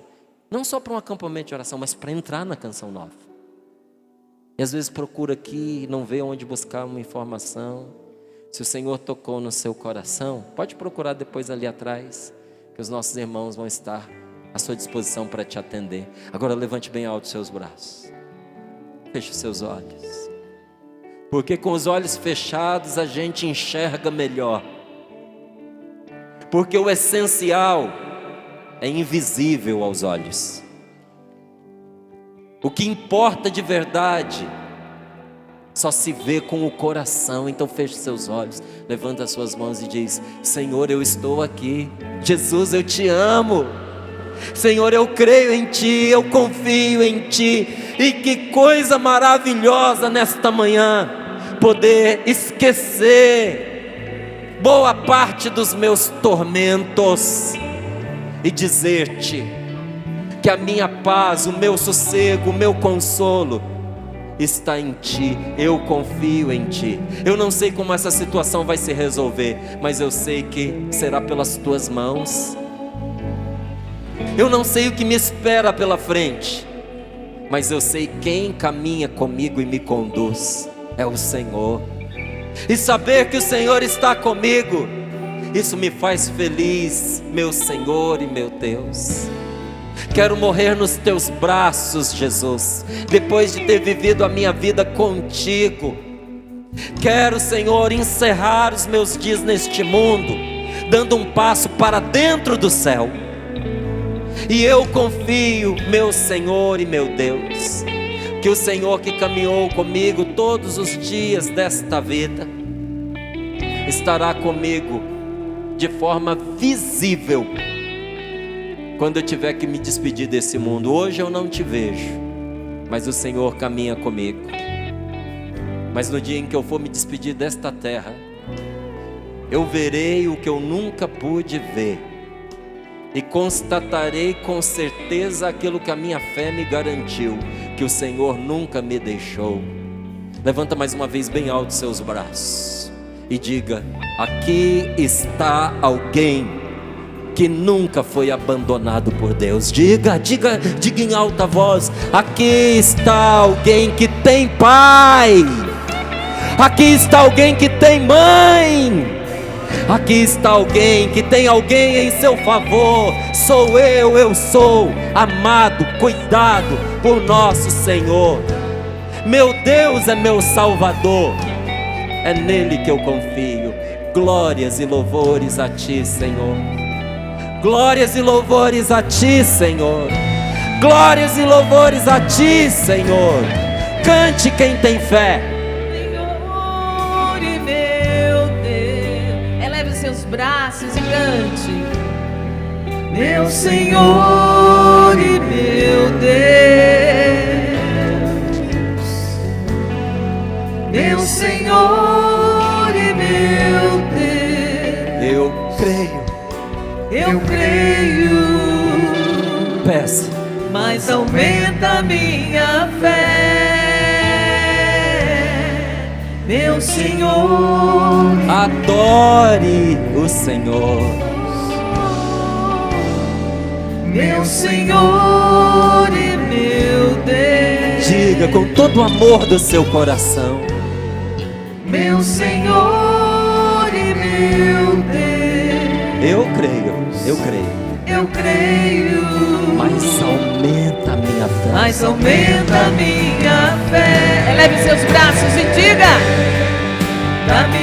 não só para um acampamento de oração, mas para entrar na Canção Nova. E às vezes procura aqui, não vê onde buscar uma informação. Se o Senhor tocou no seu coração, pode procurar depois ali atrás, que os nossos irmãos vão estar à sua disposição para te atender. Agora levante bem alto os seus braços, feche os seus olhos, porque com os olhos fechados a gente enxerga melhor, porque o essencial é invisível aos olhos. O que importa de verdade só se vê com o coração. Então feche seus olhos, levanta as suas mãos e diz, Senhor, eu estou aqui. Jesus, eu te amo. Senhor, eu creio em Ti, eu confio em Ti. E que coisa maravilhosa nesta manhã, poder esquecer boa parte dos meus tormentos e dizer-te que a minha paz, o meu sossego, o meu consolo está em Ti. Eu confio em Ti. Eu não sei como essa situação vai se resolver, mas eu sei que será pelas Tuas mãos. Eu não sei o que me espera pela frente, mas eu sei quem caminha comigo e me conduz é o Senhor. E saber que o Senhor está comigo, isso me faz feliz, meu Senhor e meu Deus. Quero morrer nos teus braços, Jesus, depois de ter vivido a minha vida contigo. Quero, Senhor, encerrar os meus dias neste mundo, dando um passo para dentro do céu. E eu confio, meu Senhor e meu Deus, que o Senhor que caminhou comigo todos os dias desta vida, estará comigo de forma visível, quando eu tiver que me despedir desse mundo. Hoje eu não te vejo, mas o Senhor caminha comigo. Mas no dia em que eu for me despedir desta terra, eu verei o que eu nunca pude ver, e constatarei com certeza aquilo que a minha fé me garantiu, que o Senhor nunca me deixou. Levanta mais uma vez bem alto seus braços e diga: aqui está alguém que nunca foi abandonado por Deus. Diga em alta voz: aqui está alguém que tem pai. Aqui está alguém que tem mãe. Aqui está alguém que tem alguém em seu favor. Sou eu sou amado, cuidado por nosso Senhor. Meu Deus é meu Salvador, é nele que eu confio. Glórias e louvores a ti, Senhor. Glórias e louvores a ti, Senhor. Glórias e louvores a ti, Senhor. Cante quem tem fé. Braços e cante: meu Senhor e meu Deus, meu Senhor e meu Deus. Eu creio. Peça. Mas aumenta a minha fé, meu Senhor. Adore o Senhor, meu Senhor e meu Deus. Diga com todo o amor do seu coração: meu Senhor e meu Deus. Eu creio. Eu creio. Mas aumenta a minha fé. Mas aumenta a minha fé. Eleve seus braços e diga: da minha